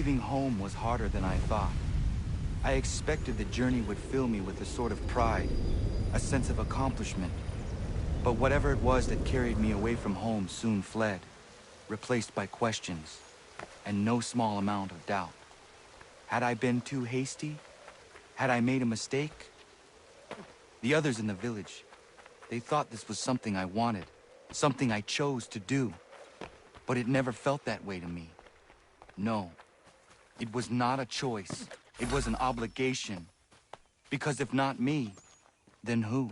Leaving home was harder than I thought. I expected the journey would fill me with a sort of pride, a sense of accomplishment. But whatever it was that carried me away from home soon fled, replaced by questions, and no small amount of doubt. Had I been too hasty? Had I made a mistake? The others in the village, they thought this was something I wanted, something I chose to do. But it never felt that way to me. No, it was not a choice. It was an obligation. Because if not me, then who?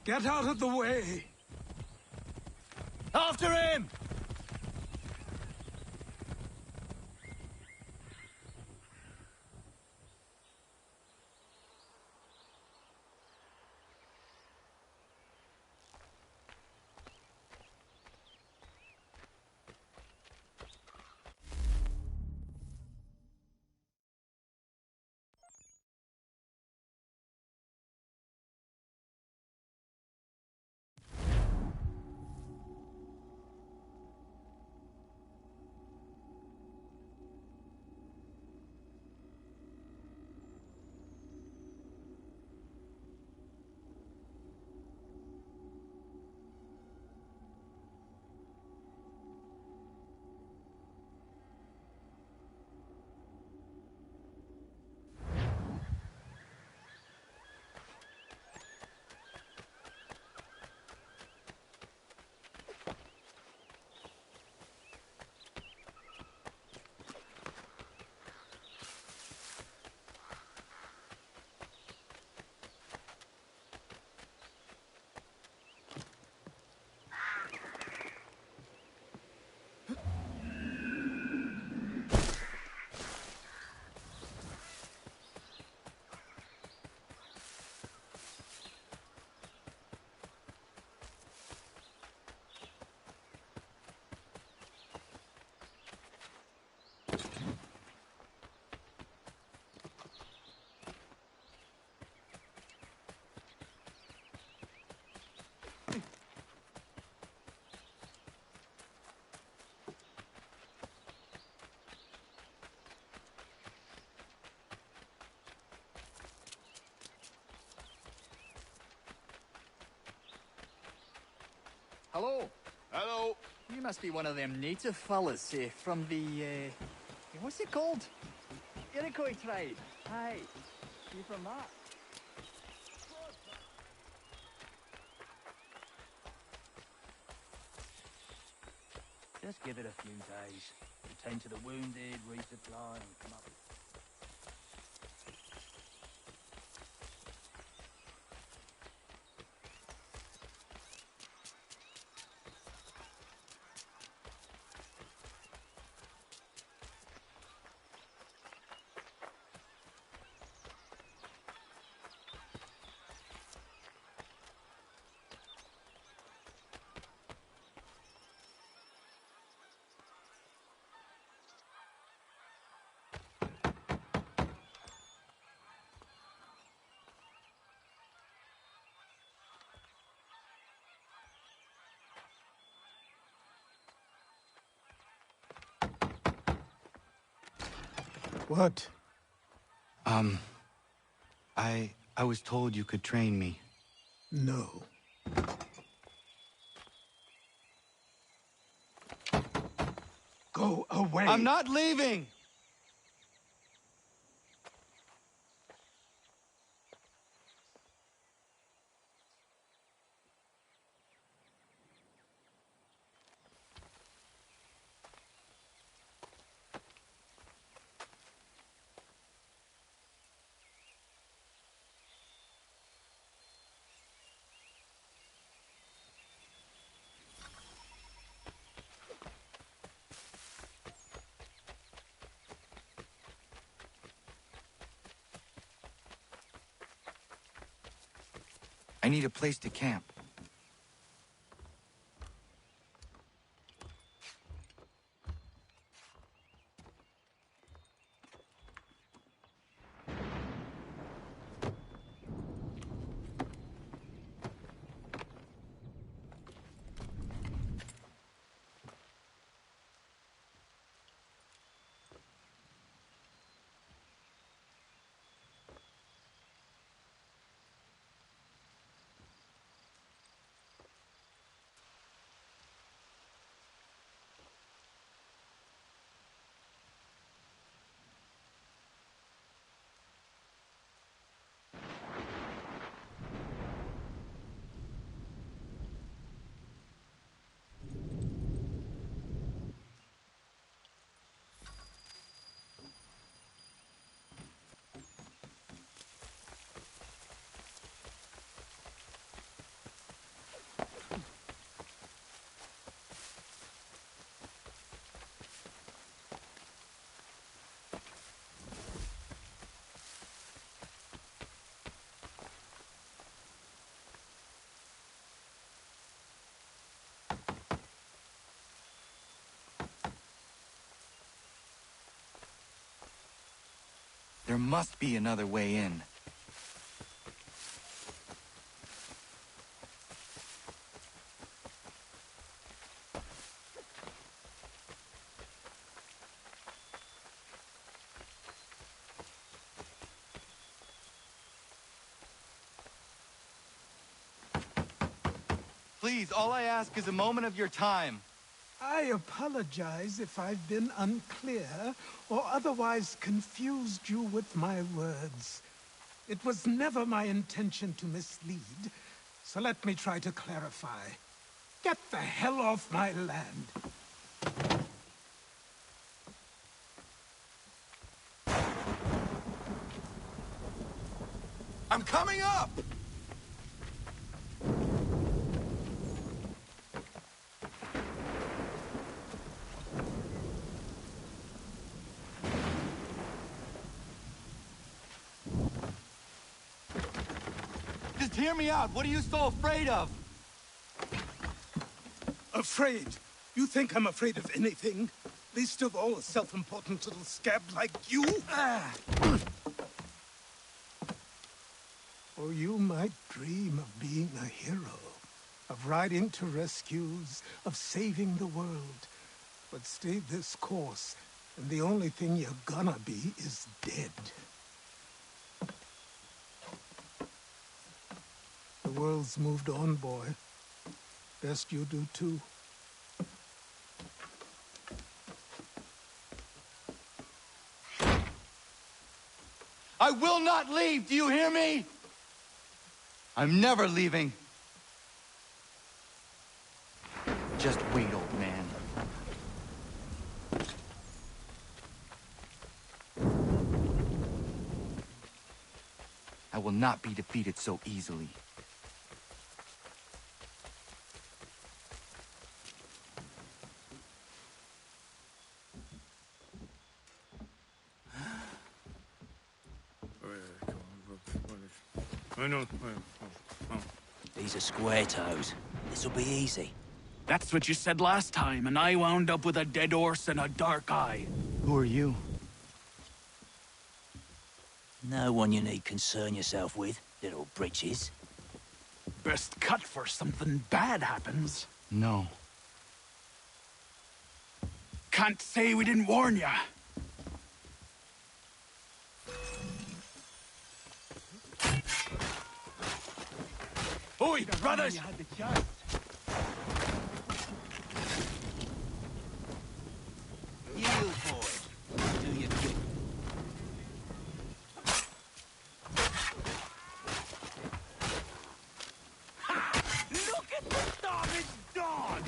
Get out of the way! After him! Hello. Hello. You must be one of them native fellas, from the, what's it called? Iroquois tribe. Aye. You from that? Just give it a few days. Attend to the wounded, resupply, and come up. What? I was told you could train me. No. Go away! I'm not leaving! I need a place to camp. There must be another way in. Please, all I ask is a moment of your time. I apologize if I've been unclear or otherwise confused you with my words. It was never my intention to mislead, so let me try to clarify. Get the hell off my land! I'm coming up! Just hear me out. What are you so afraid of? Afraid? You think I'm afraid of anything? Least of all a self-important little scab like you. Or you might dream of being a hero, of riding to rescues, of saving the world. But stay this course, and the only thing you're gonna be is dead. The world's moved on, boy. Best you do too. I will not leave, do you hear me? I'm never leaving. Just wait, old man. I will not be defeated so easily. These are square toes. This'll be easy. That's what you said last time, and I wound up with a dead horse and a dark eye. Who are you? No one you need concern yourself with, little britches. Best cut for something bad happens. No. Can't say we didn't warn ya. Oi, brothers! You had the chance. Yield, boy. Do your quick. Look at the starving dog!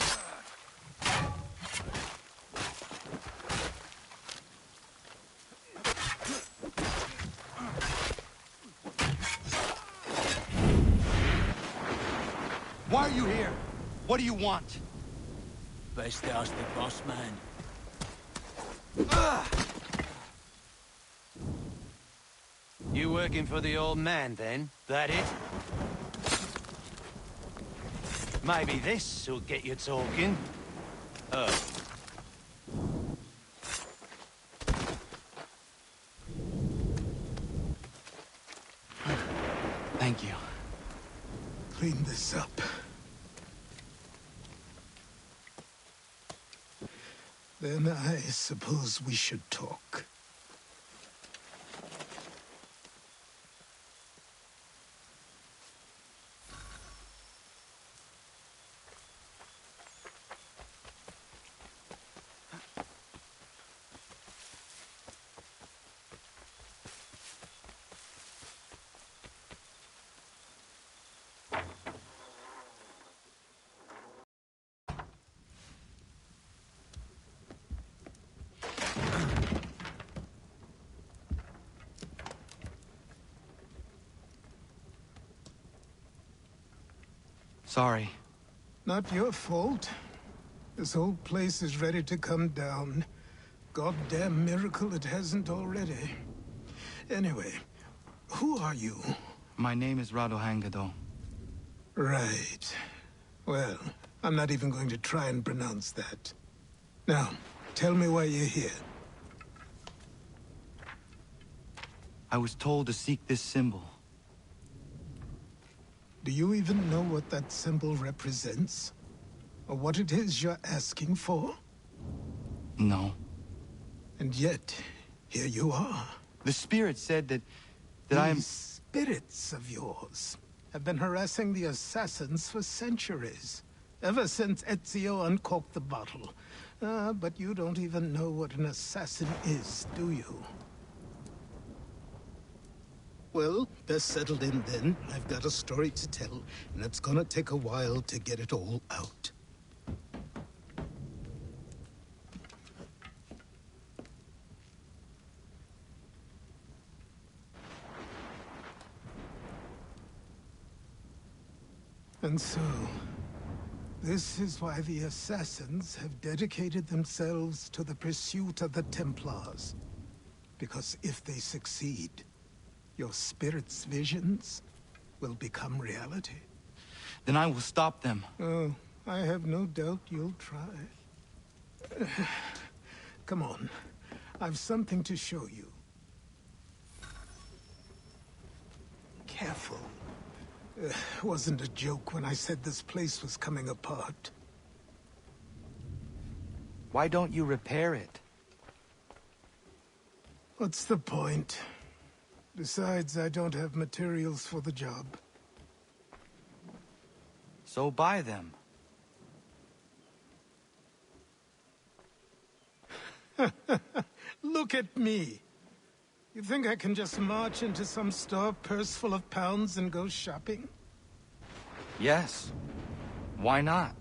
Why are you here? What do you want? Best ask the boss man. You working for the old man, then? That it? Maybe this'll get you talking. Thank you. Clean this up. Then I suppose we should talk. Sorry. Not your fault. This whole place is ready to come down. Goddamn miracle it hasn't already. Anyway, who are you? My name is Radohangado. Right. Well, I'm not even going to try and pronounce that. Now, tell me why you're here. I was told to seek this symbol. Do you even know what that symbol represents? Or what it is you're asking for? No. And yet, here you are. The spirit said that I am... These spirits of yours have been harassing the assassins for centuries. Ever since Ezio uncorked the bottle. But you don't even know what an assassin is, do you? Well, best settled in then. I've got a story to tell, and it's gonna take a while to get it all out. And so, this is why the Assassins have dedicated themselves to the pursuit of the Templars. Because if they succeed, your spirit's visions will become reality. Then I will stop them. Oh, I have no doubt you'll try. Come on. I've something to show you. Careful. Wasn't a joke when I said this place was coming apart. Why don't you repair it? What's the point? Besides, I don't have materials for the job. So buy them. Look at me. You think I can just march into some store, purse full of pounds, and go shopping? Yes. Why not?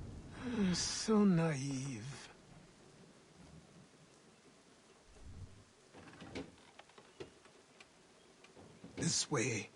So naive. This way.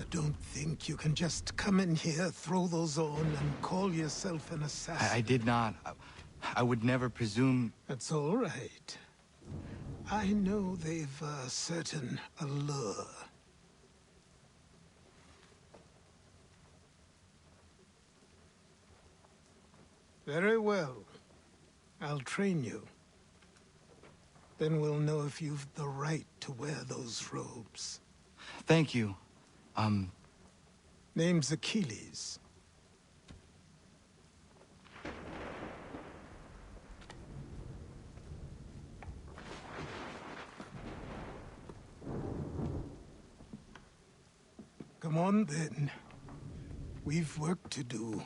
Don't think you can just come in here, throw those on, and call yourself an assassin. I did not. I would never presume... That's all right. I know they've a certain allure. Very well. I'll train you. Then we'll know if you've the right to wear those robes. Thank you. Name's Achilles. Come on, then. We've work to do.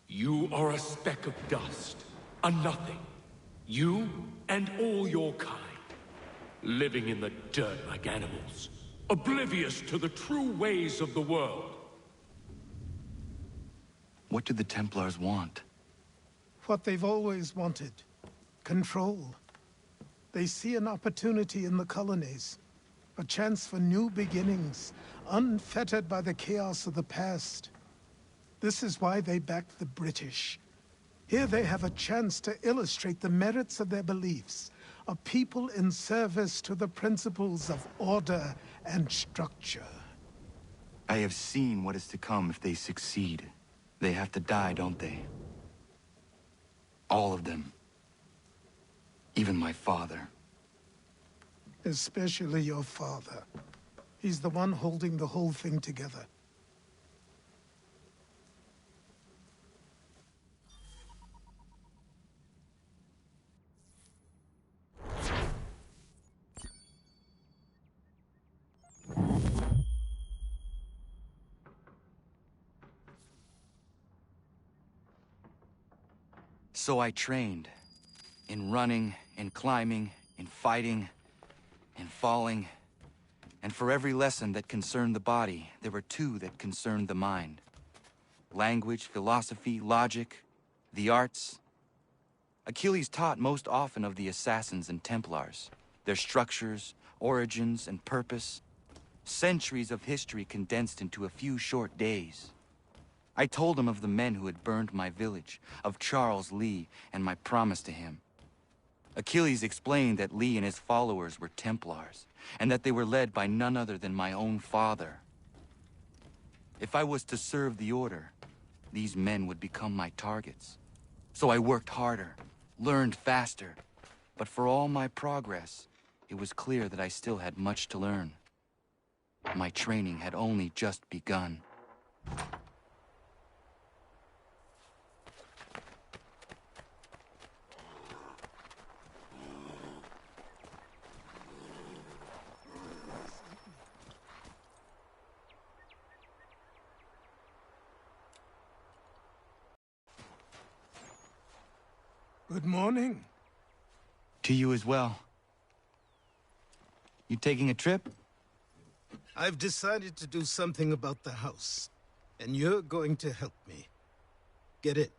You are a speck of dust, a nothing. You and all your kind, living in the dirt like animals, oblivious to the true ways of the world. What do the Templars want? What they've always wanted. Control. They see an opportunity in the colonies. A chance for new beginnings, unfettered by the chaos of the past. This is why they backed the British. Here they have a chance to illustrate the merits of their beliefs. A people in service to the principles of order and structure. I have seen what is to come if they succeed. They have to die, don't they? All of them. Even my father. Especially your father. He's the one holding the whole thing together. So I trained. In running, in climbing, in fighting, in falling. And for every lesson that concerned the body, there were two that concerned the mind. Language, philosophy, logic, the arts. Achilles taught most often of the Assassins and Templars, their structures, origins, and purpose. Centuries of history condensed into a few short days. I told him of the men who had burned my village, of Charles Lee, and my promise to him. Achilles explained that Lee and his followers were Templars, and that they were led by none other than my own father. If I was to serve the Order, these men would become my targets. So I worked harder, learned faster, but for all my progress, it was clear that I still had much to learn. My training had only just begun. Good morning. To you as well. You taking a trip? I've decided to do something about the house, and you're going to help me. Get it?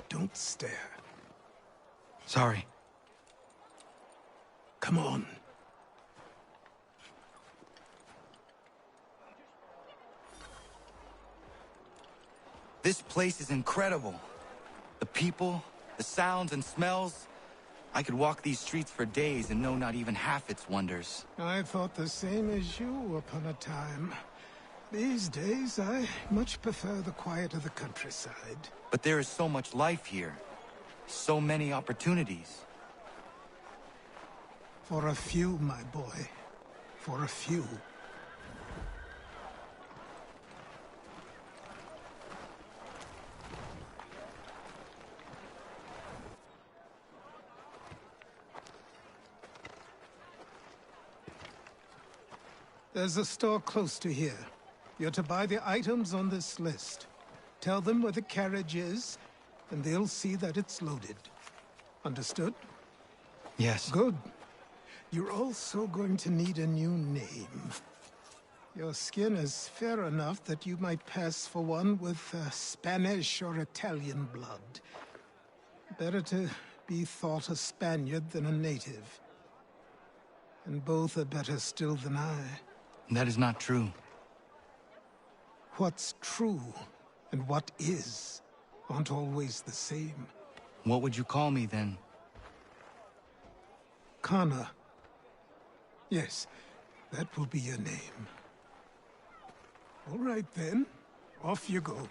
Don't stare. Sorry. Come on. This place is incredible. The people, the sounds and smells. I could walk these streets for days and know not even half its wonders. I thought the same as you upon a time. These days, I much prefer the quiet of the countryside. But there is so much life here. So many opportunities. For a few, my boy. For a few. There's a store close to here. You're to buy the items on this list. Tell them where the carriage is, and they'll see that it's loaded. Understood? Yes. Good. You're also going to need a new name. Your skin is fair enough that you might pass for one with Spanish or Italian blood. Better to be thought a Spaniard than a native. And both are better still than I. That is not true. What's true and what is aren't always the same. What would you call me then? Connor. Yes, that will be your name. All right then, off you go.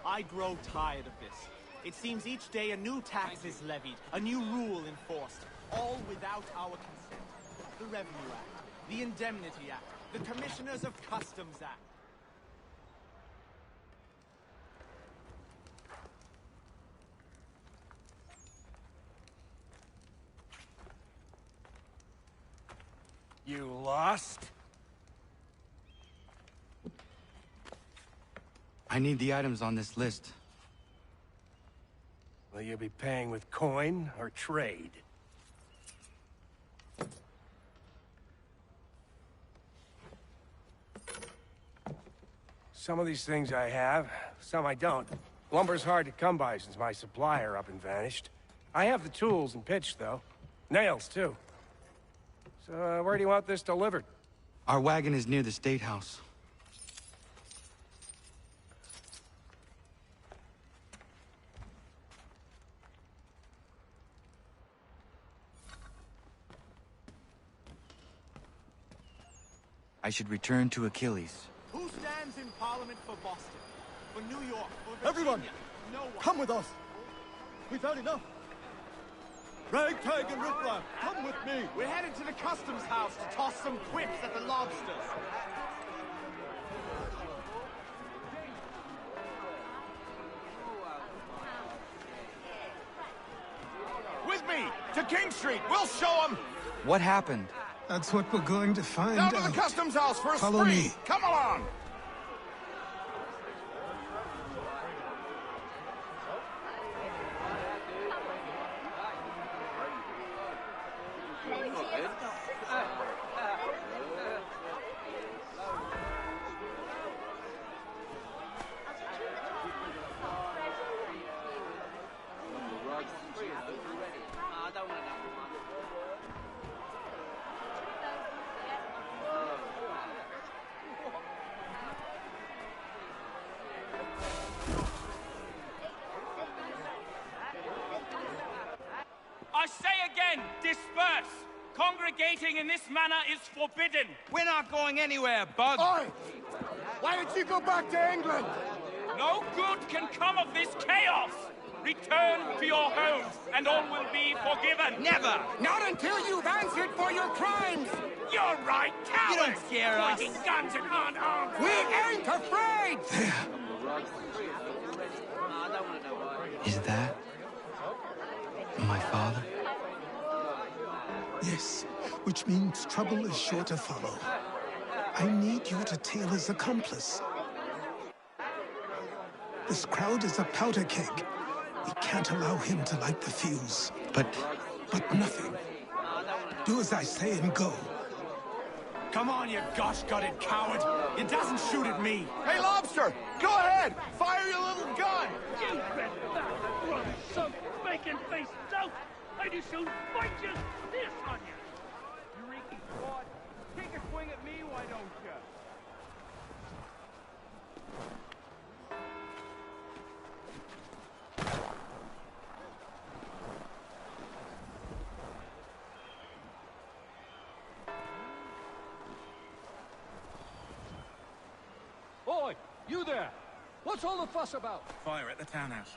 I grow tired of this. It seems each day a new tax is levied, a new rule enforced, all without our consent. The Revenue Act, the Indemnity Act, the Commissioners of Customs Act. You lost? I need the items on this list. Will you be paying with coin or trade? Some of these things I have, some I don't. Lumber's hard to come by since my supplier up and vanished. I have the tools and pitch, though. Nails, too. So, where do you want this delivered? Our wagon is near the State House. I should return to Achilles. Who stands in Parliament for Boston? For New York? For Virginia? Everyone! No one. Come with us! We've had enough! Ragtag and riffraff, come with me! We're headed to the customs house to toss some quips at the lobsters. With me! To King Street! We'll show them! What happened? That's what we're going to find Down out. to the customs house for a Follow spree! me. Come along! disperse! Congregating in this manner is forbidden! We're not going anywhere, Bug! Oi! Why don't you go back to England? No good can come of this chaos! Return to your homes, and all will be forgiven! Never! Not until you've answered for your crimes! You're right, cowards! You don't scare us! Pointing guns and aren't armed! We ain't afraid! Is that my father? Yes, which means trouble is sure to follow. I need you to tail his accomplice. This crowd is a powder keg. We can't allow him to light the fuse. But nothing. Do as I say and go. Come on, you gosh-gutted coward! It doesn't shoot at me! Hey, Lobster! Go ahead! Fire your little gun! You bet that run some bacon-faced dope! I'd as soon fight just this on you! You reeky fraud! Take a swing at me, why don't you? Oi! You there! What's all the fuss about? Fire at the townhouse.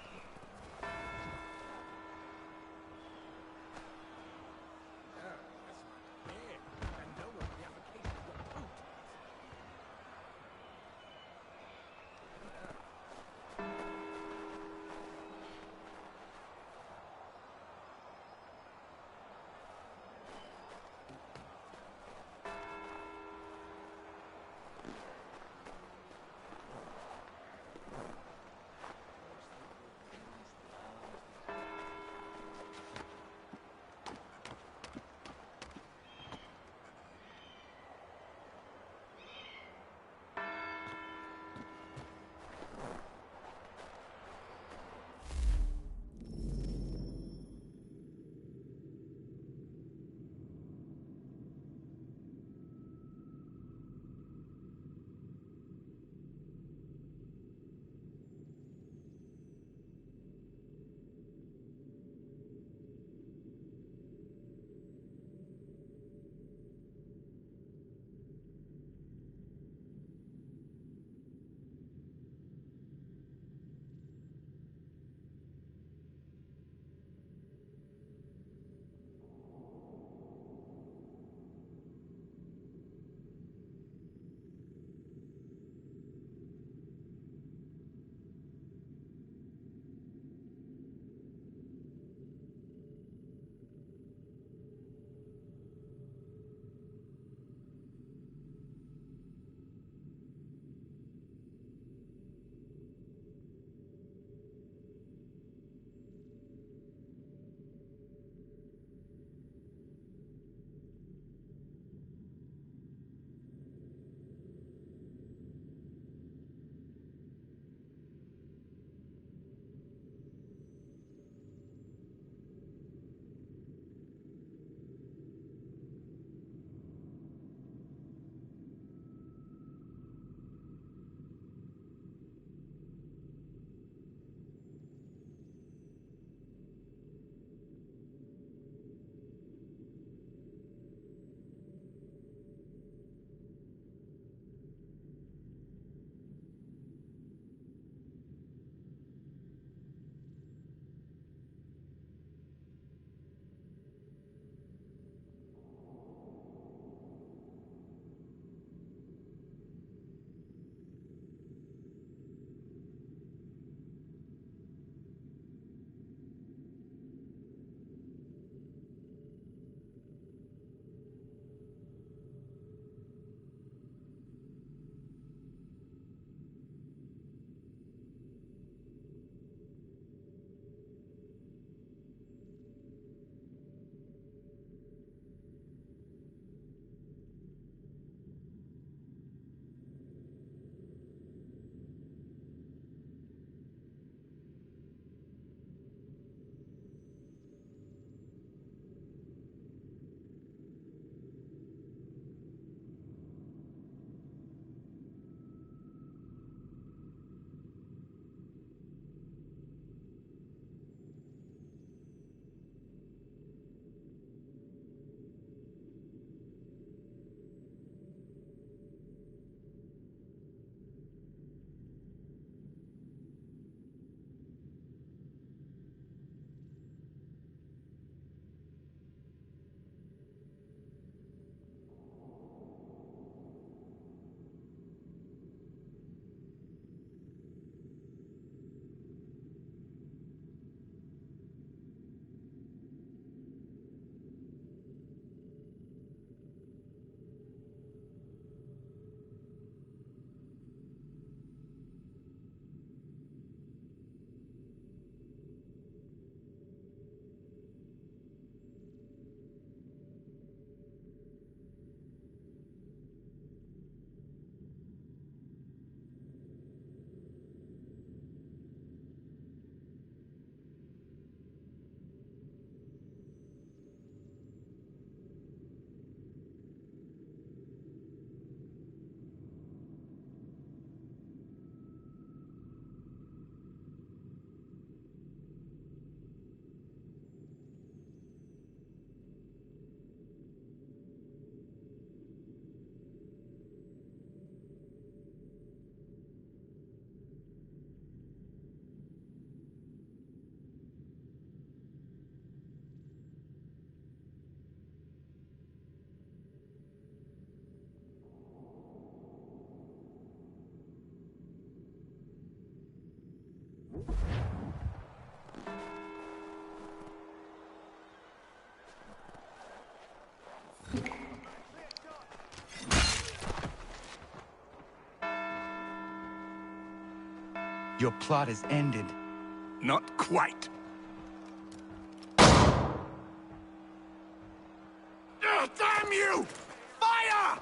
Your plot is ended. Not quite. Damn you! Fire!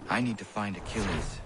I need to find Achilles.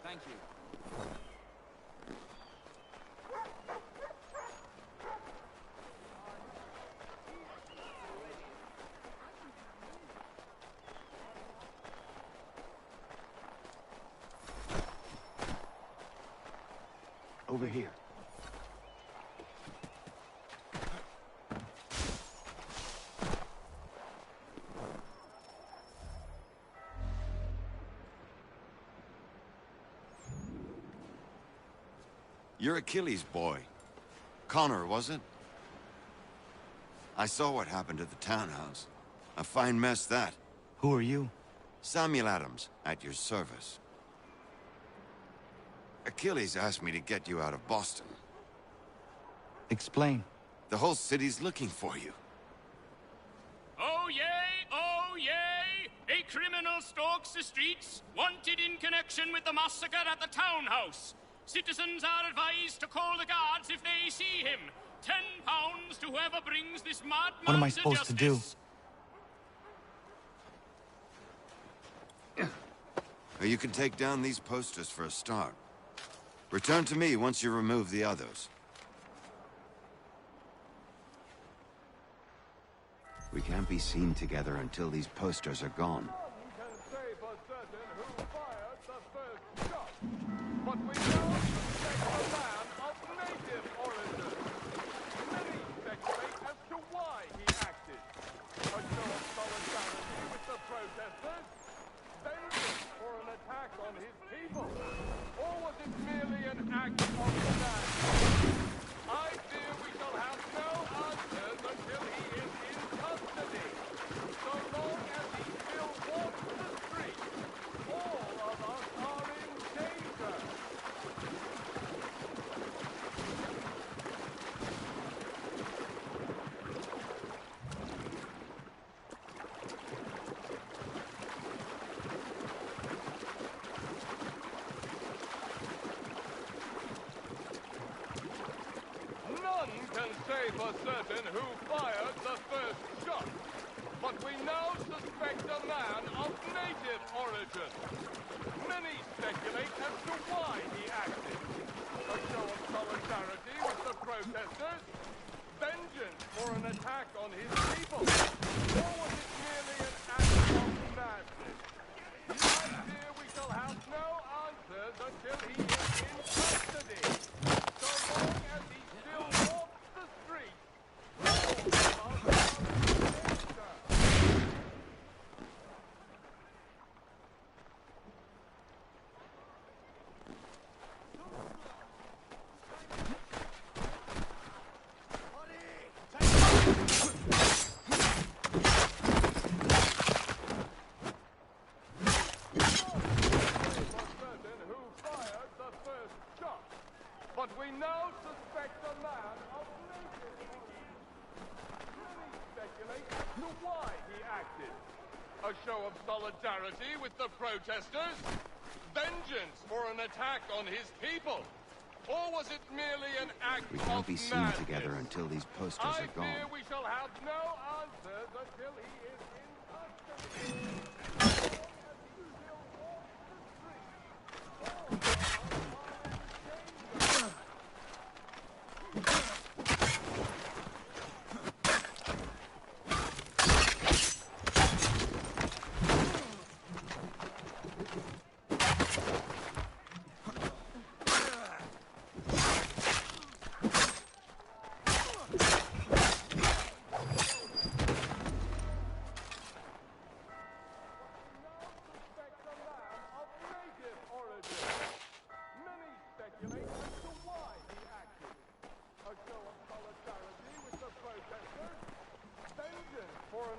Thank you. Over here. You're Achilles' boy. Connor, was it? I saw what happened at the townhouse. A fine mess, that. Who are you? Samuel Adams, at your service. Achilles asked me to get you out of Boston. Explain. The whole city's looking for you. Oh yay, oh yay! A criminal stalks the streets, wanted in connection with the massacre at the townhouse. Citizens are advised to call the guards if they see him. £10 to whoever brings this madman. What am I supposed to do? You can take down these posters for a start. Return to me once you remove the others. We can't be seen together until these posters are gone. For certain who fired the first shot, but we now suspect a man of native origin. Many speculate as to why he acted. A show of solidarity with the protesters? Vengeance for an attack on his people? Or was it merely an act of madness? I fear we shall have no answers until he is in custody. So long as he still walks the streets, all of us are danger. But we now suspect a man of native origin. Many speculate as to why he acted. A show of solidarity with the protesters? Vengeance for an attack on his people? Or was it merely an act We of can't be seen madness? together until these posters I are gone. fear we shall have no answers until he is in custody.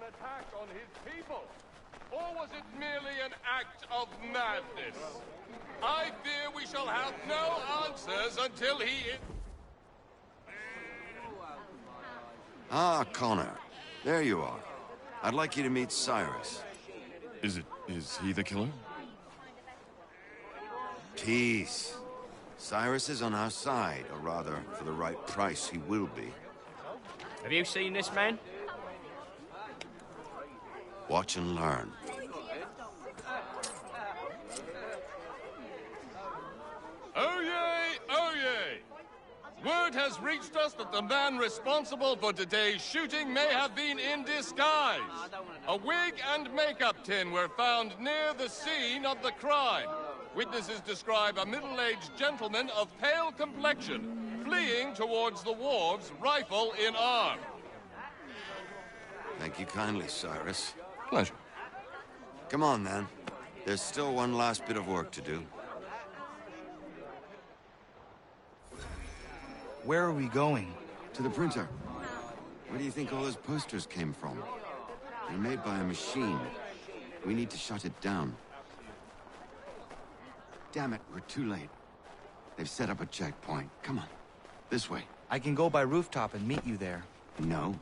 Attack on his people? Or was it merely an act of madness? I fear we shall have no answers until he is... Ah, Connor. There you are. I'd like you to meet Cyrus. Is he the killer? Peace. Cyrus is on our side, or rather, for the right price, he will be. Have you seen this man? Watch and learn. Oyez! Oyez! Word has reached us that the man responsible for today's shooting may have been in disguise. A wig and makeup tin were found near the scene of the crime. Witnesses describe a middle-aged gentleman of pale complexion fleeing towards the wharves, rifle in arm. Thank you kindly, Cyrus. Pleasure. Come on, then. There's still one last bit of work to do. Where are we going? To the printer. Where do you think all those posters came from? They're made by a machine. We need to shut it down. Damn it, we're too late. They've set up a checkpoint. Come on. This way. I can go by rooftop and meet you there. No.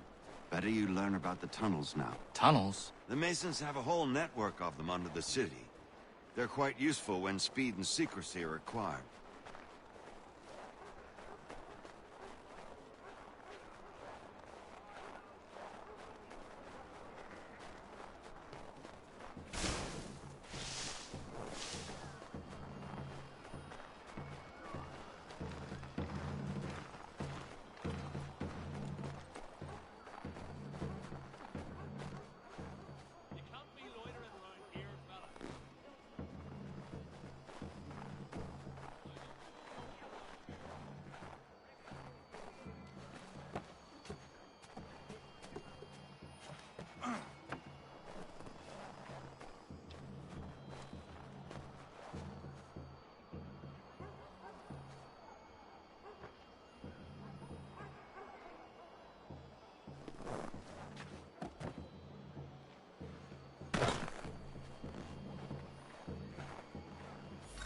Better you learn about the tunnels now. Tunnels? The Masons have a whole network of them under the city. They're quite useful when speed and secrecy are required.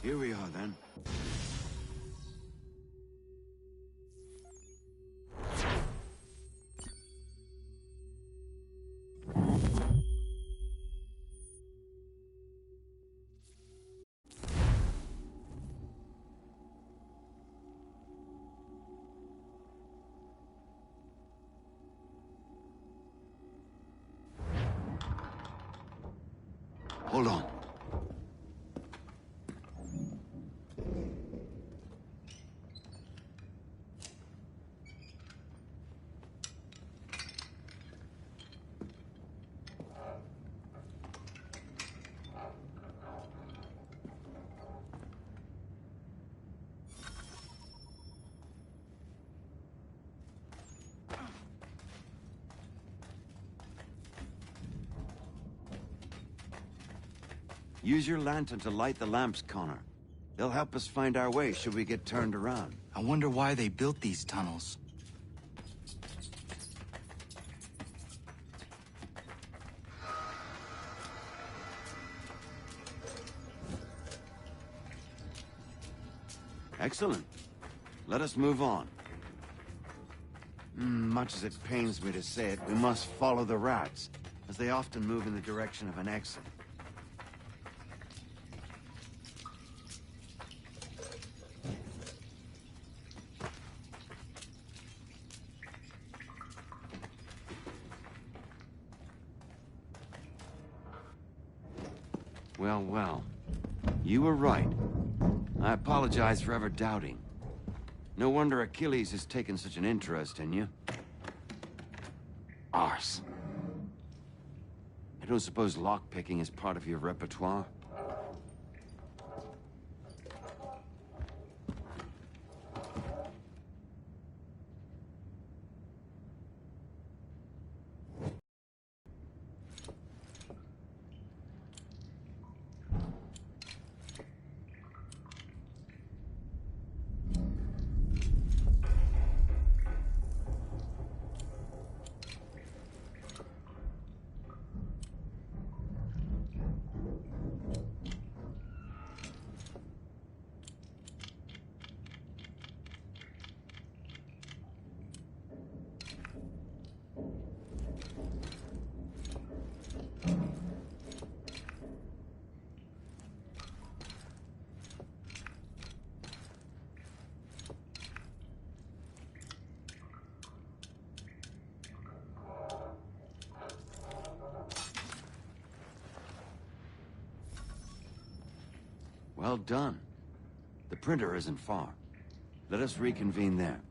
Here we are, then. Hold on. Use your lantern to light the lamps, Connor. They'll help us find our way should we get turned around. I wonder why they built these tunnels. Excellent. Let us move on. Much as it pains me to say it, we must follow the rats, as they often move in the direction of an exit. Well, well. You were right. I apologize for ever doubting. No wonder Achilles has taken such an interest in you. Arse. I don't suppose lockpicking is part of your repertoire? Well done. The printer isn't far. Let us reconvene there.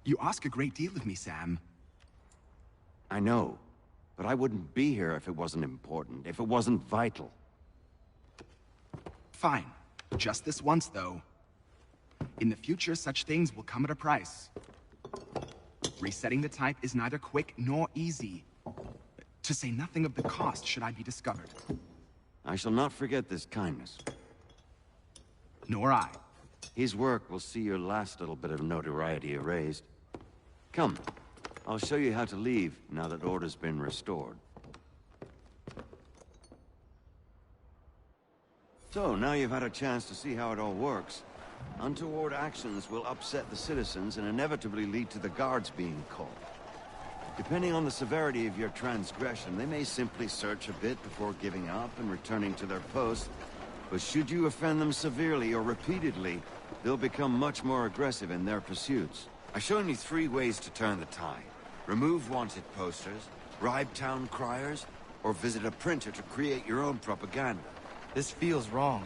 You ask a great deal of me, Sam. I know, but I wouldn't be here if it wasn't important, if it wasn't vital. Fine. Just this once, though. In the future, such things will come at a price. Resetting the type is neither quick nor easy. To say nothing of the cost should I be discovered. I shall not forget this kindness. Nor I. His work will see your last little bit of notoriety erased. Come, I'll show you how to leave now that order's been restored. So, now you've had a chance to see how it all works. Untoward actions will upset the citizens and inevitably lead to the guards being called. Depending on the severity of your transgression, they may simply search a bit before giving up and returning to their posts. But should you offend them severely or repeatedly, they'll become much more aggressive in their pursuits. I've shown you 3 ways to turn the tide. Remove wanted posters, bribe town criers, or visit a printer to create your own propaganda. This feels wrong.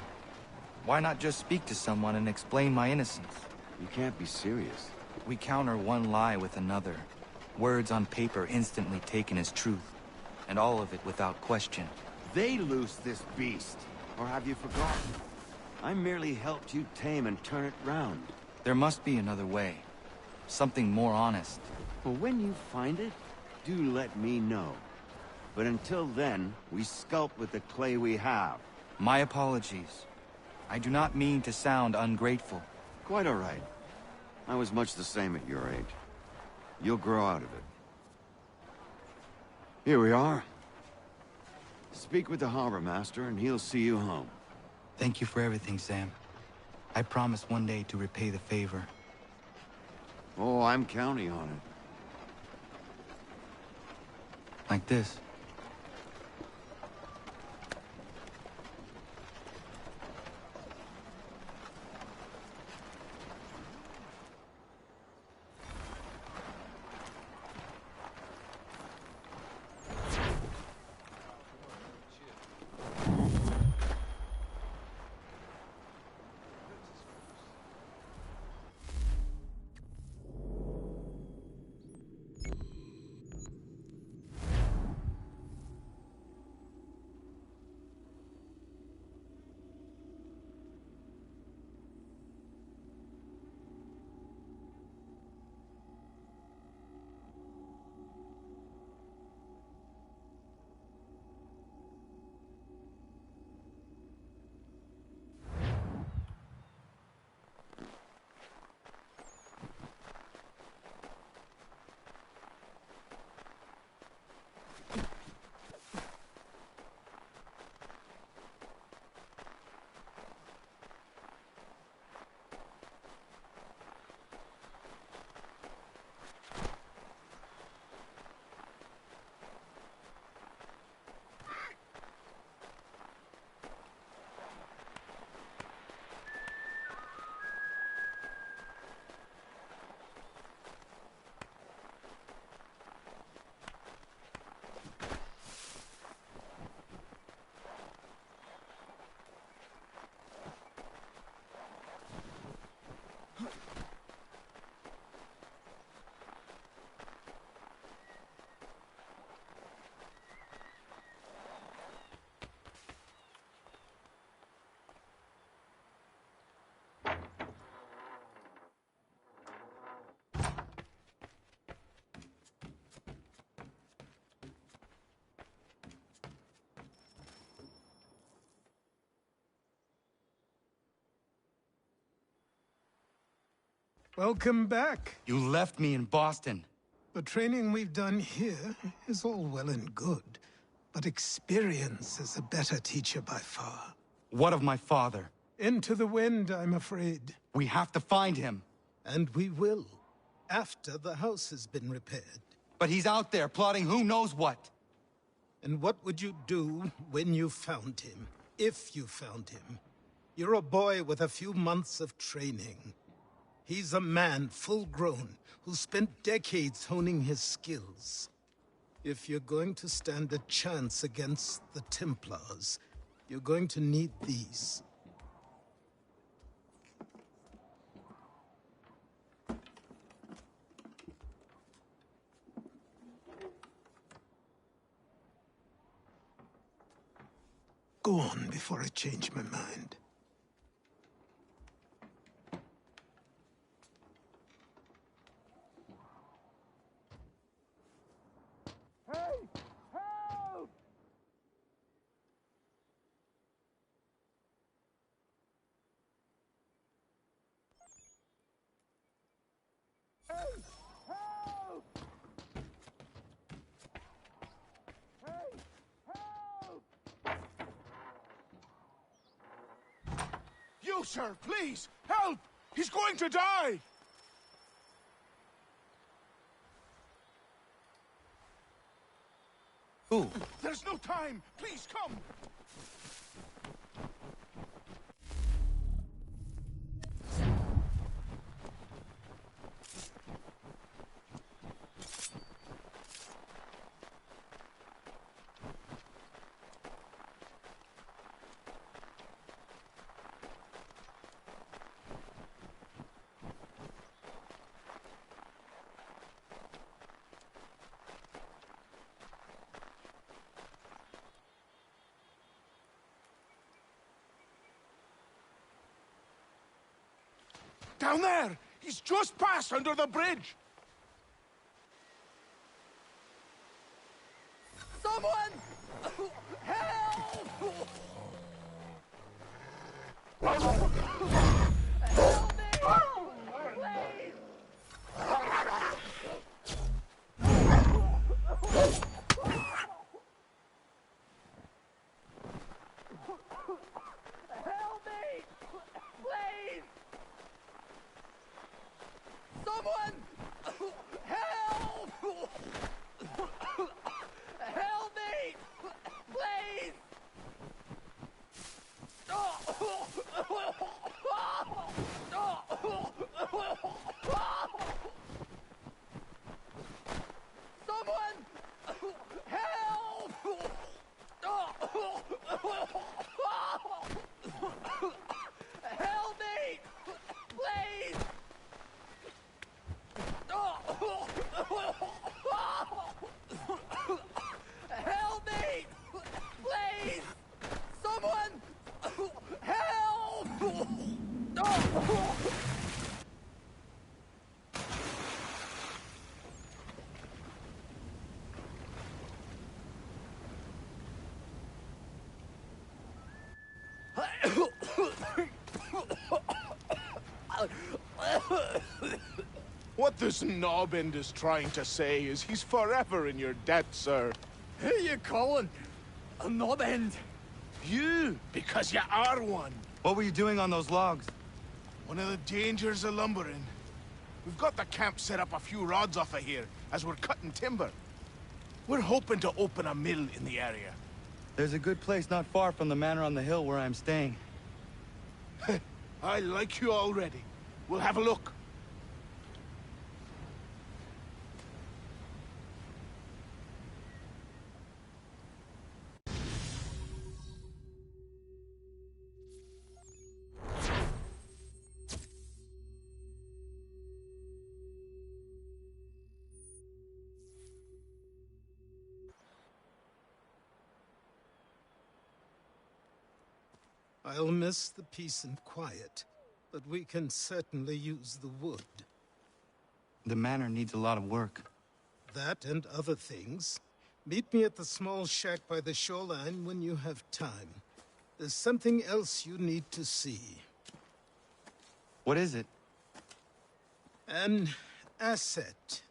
Why not just speak to someone and explain my innocence? You can't be serious. We counter one lie with another. Words on paper instantly taken as truth. And all of it without question. They loose this beast. Or have you forgotten? I merely helped you tame and turn it round. There must be another way. Something more honest. Well, when you find it, do let me know. But until then, we sculpt with the clay we have. My apologies. I do not mean to sound ungrateful. Quite all right. I was much the same at your age. You'll grow out of it. Here we are. Speak with the harbor master, and he'll see you home. Thank you for everything, Sam. I promise one day to repay the favor. Oh, I'm counting on it. Like this. Welcome back. You left me in Boston. The training we've done here is all well and good, but experience is a better teacher by far. What of my father? Into the wind, I'm afraid. We have to find him. And we will, after the house has been repaired. But he's out there plotting who knows what. And what would you do when you found him? If you found him? You're a boy with a few months of training. He's a man, full-grown, who spent decades honing his skills. If you're going to stand a chance against the Templars, you're going to need these. Go on before I change my mind. You, sir, please! Help! He's going to die! Who? There's no time! Please, come! Down there! He's just passed under the bridge! Someone! Help! Help me! What this knobend is trying to say is he's forever in your debt, sir. Who you calling? A knobend? You, because you are one. What were you doing on those logs? One of the dangers of lumbering. We've got the camp set up a few rods off of here, as we're cutting timber. We're hoping to open a mill in the area. There's a good place not far from the manor on the hill where I'm staying. I like you already. We'll have a look. I'll miss the peace and quiet, but we can certainly use the wood. The manor needs a lot of work. That and other things. Meet me at the small shack by the shoreline when you have time. There's something else you need to see. What is it? An asset.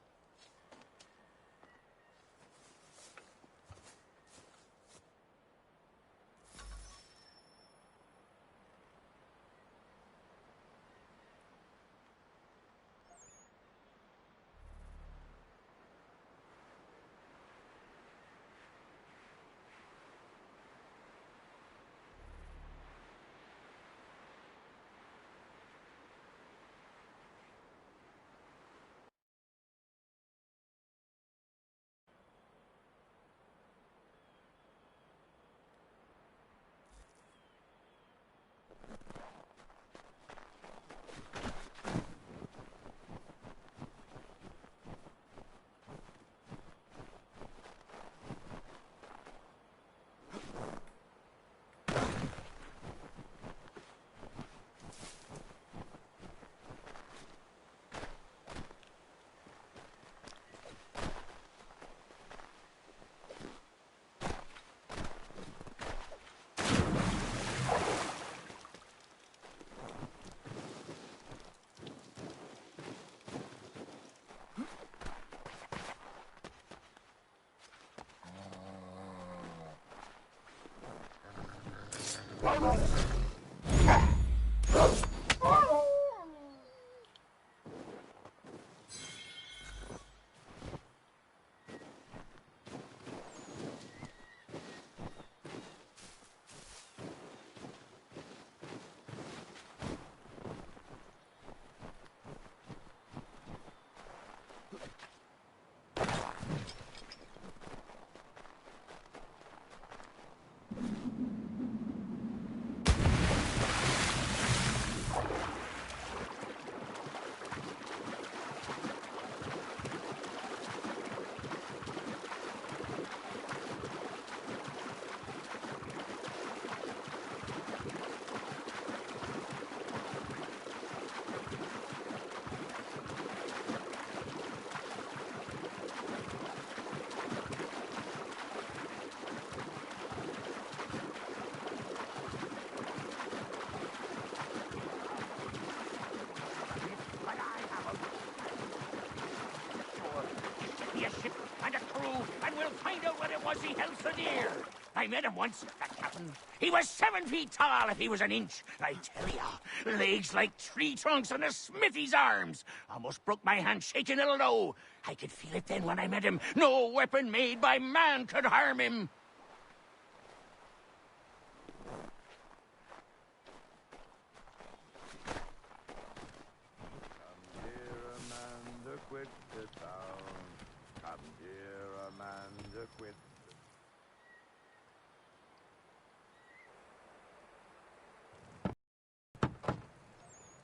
He held so dear. I met him once, that captain. He was 7 feet tall if he was an inch. I tell ya, legs like tree trunks and a smithy's arms. Almost broke my hand shaking it low. I could feel it then when I met him. No weapon made by man could harm him.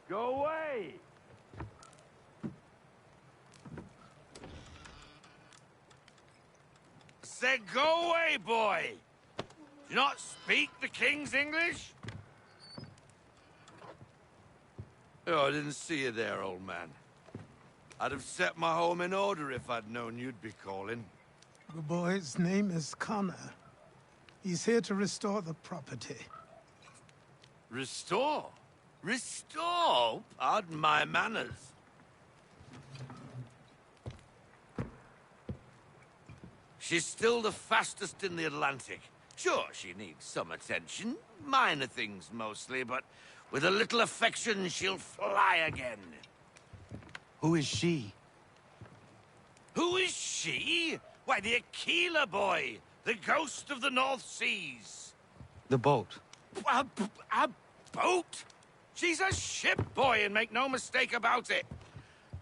Go away! Said go away, boy! Do you not speak the King's English? Oh, I didn't see you there, old man. I'd have set my home in order if I'd known you'd be calling. The boy's name is Connor. He's here to restore the property. Restore? Restore? Pardon my manners. She's still the fastest in the Atlantic. Sure, she needs some attention. Minor things mostly, but with a little affection, she'll fly again. Who is she? Who is she? Why, the Aquila boy, the ghost of the North Seas. The boat. A boat? She's a ship boy, and make no mistake about it.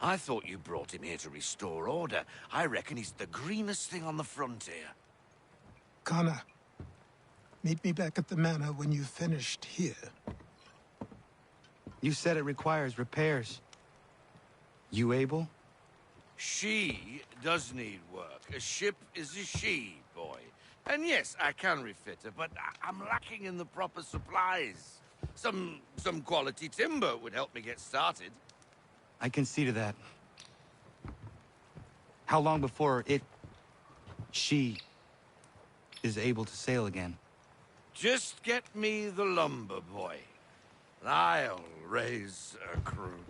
I thought you brought him here to restore order. I reckon he's the greenest thing on the frontier. Connor, meet me back at the manor when you've finished here. You said it requires repairs. You able? She does need work. A ship is a she, boy. And yes, I can refit her, but I'm lacking in the proper supplies. Some quality timber would help me get started. I can see to that. How long before she is able to sail again? Just get me the lumber, boy. And I'll raise a crew.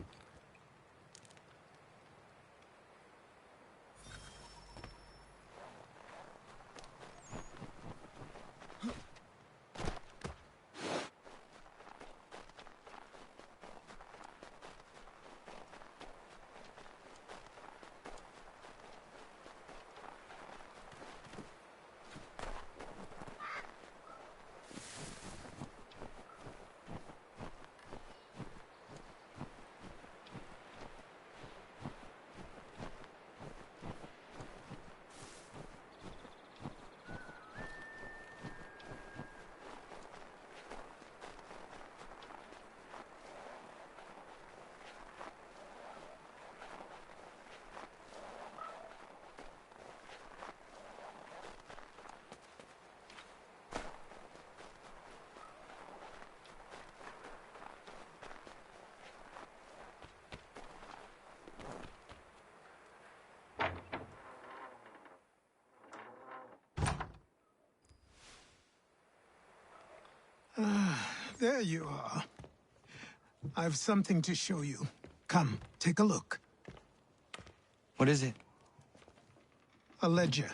There you are. I've something to show you. Come, take a look. What is it? A ledger.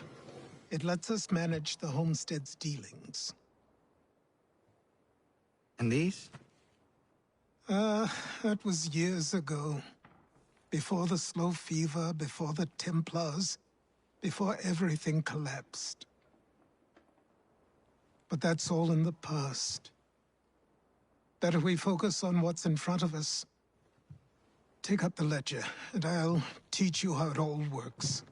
It lets us manage the homestead's dealings. And these? That was years ago. Before the slow fever, before the Templars, before everything collapsed. But that's all in the past. Better we focus on what's in front of us. Take up the ledger, and I'll teach you how it all works.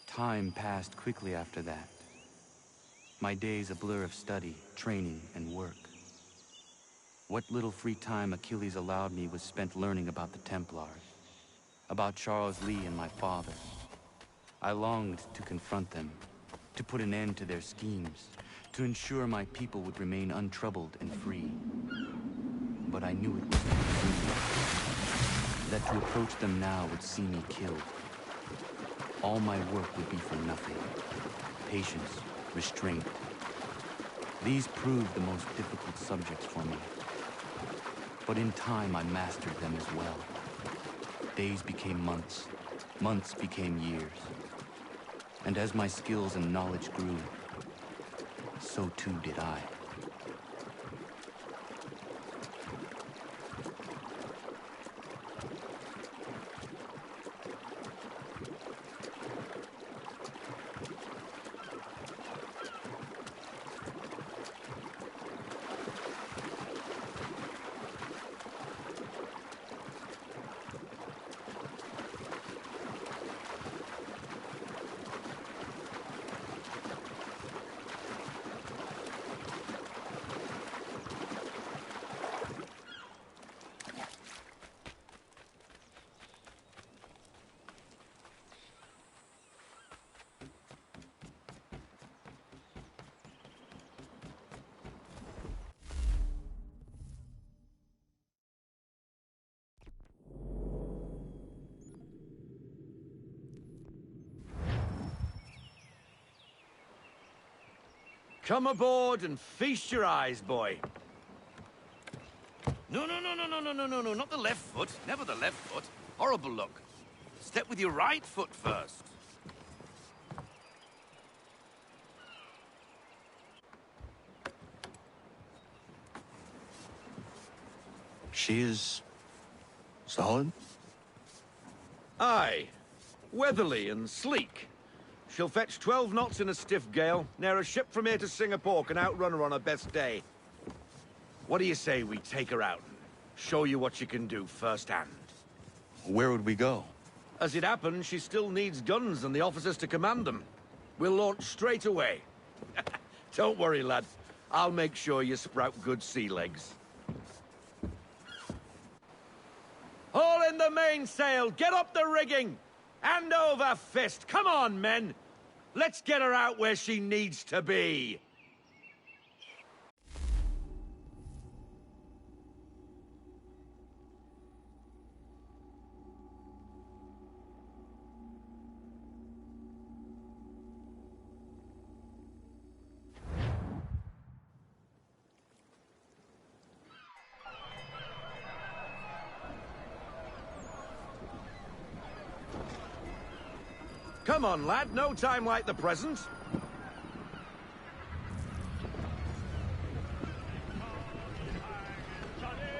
Time passed quickly after that. My days a blur of study, training, and work. What little free time Achilles allowed me was spent learning about the Templars, about Charles Lee and my father. I longed to confront them, to put an end to their schemes, to ensure my people would remain untroubled and free. But I knew it was not, that to approach them now would see me killed. All my work would be for nothing. Patience, restraint. These proved the most difficult subjects for me. But in time, I mastered them as well. Days became months. Months became years. And as my skills and knowledge grew, so too did I. Come aboard and feast your eyes, boy. No, not the left foot. Never the left foot. Horrible look. Step with your right foot first. She is... solid? Aye. Weatherly and sleek. She'll fetch 12 knots in a stiff gale, ne'er a ship from here to Singapore can outrun her on her best day. What do you say we take her out and show you what she can do firsthand? Where would we go? As it happens, she still needs guns and the officers to command them. We'll launch straight away. Don't worry, lad. I'll make sure you sprout good sea legs. Haul in the mainsail! Get up the rigging! Hand over fist! Come on, men! Let's get her out where she needs to be! Come on, lad. No time like the present.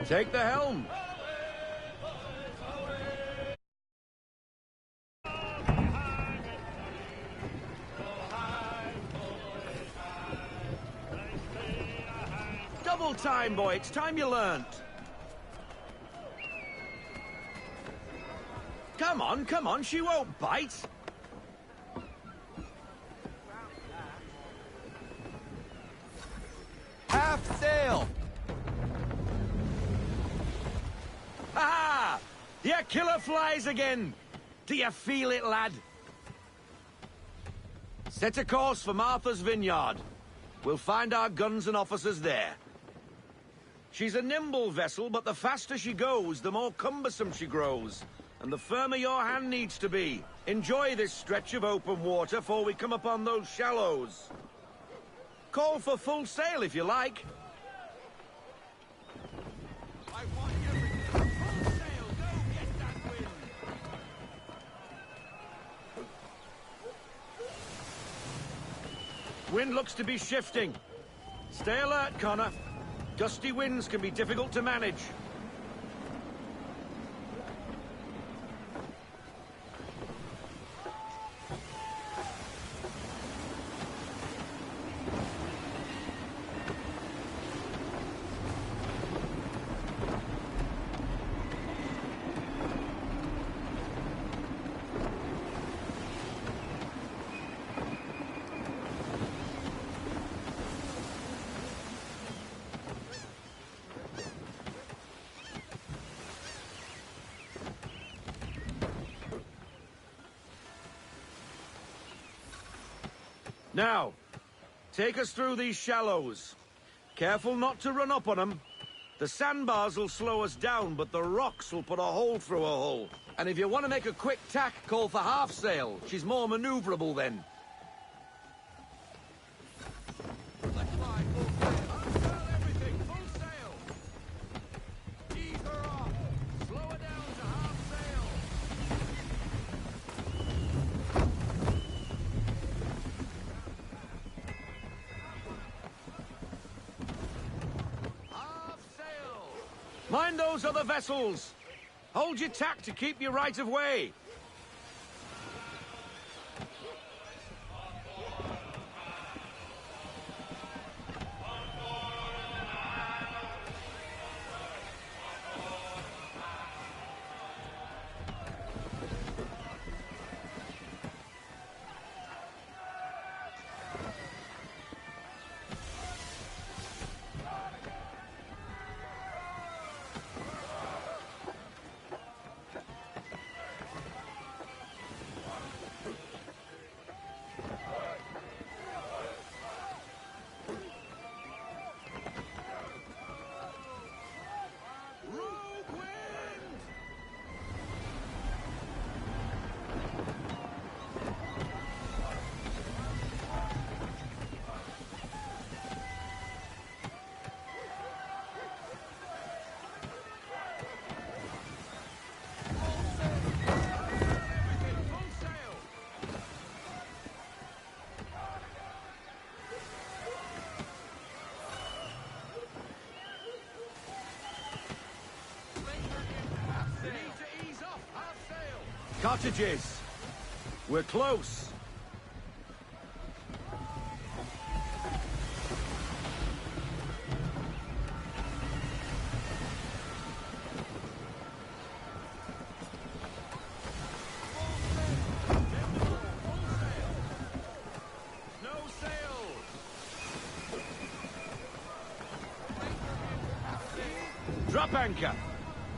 Take the helm. Double time, boy. It's time you learnt. Come on. She won't bite. Half sail! Ha! Your killer flies again! Do you feel it, lad? Set a course for Martha's Vineyard. We'll find our guns and officers there. She's a nimble vessel, but the faster she goes, the more cumbersome she grows. And the firmer your hand needs to be. Enjoy this stretch of open water before we come upon those shallows. Call for full sail if you like. I want everything. Full sail, go get that wind. Wind looks to be shifting. Stay alert, Connor. Gusty winds can be difficult to manage. Now, take us through these shallows. Careful not to run up on them. The sandbars will slow us down, but the rocks will put a hole through a hull. And if you want to make a quick tack, call for half sail. She's more maneuverable then. Mind those other vessels! Hold your tack to keep your right of way! Cottages! We're close! Drop anchor.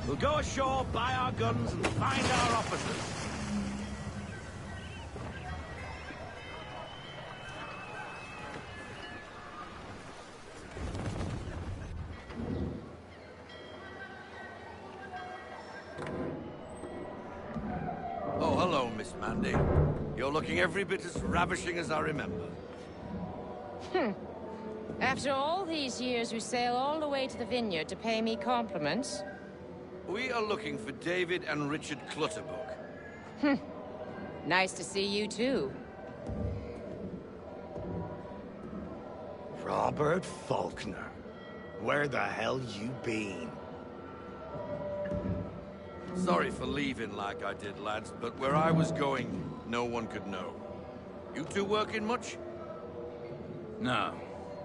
We'll go ashore, buy our guns, and find our officers. Oh, hello, Miss Mandy. You're looking every bit as ravishing as I remember. After all these years, you sail all the way to the vineyard to pay me compliments? We are looking for David and Richard Clutterbuck. Nice to see you, too. Robert Faulkner. Where the hell you been? Sorry for leaving like I did, lads, but where I was going, no one could know. You two working much? No.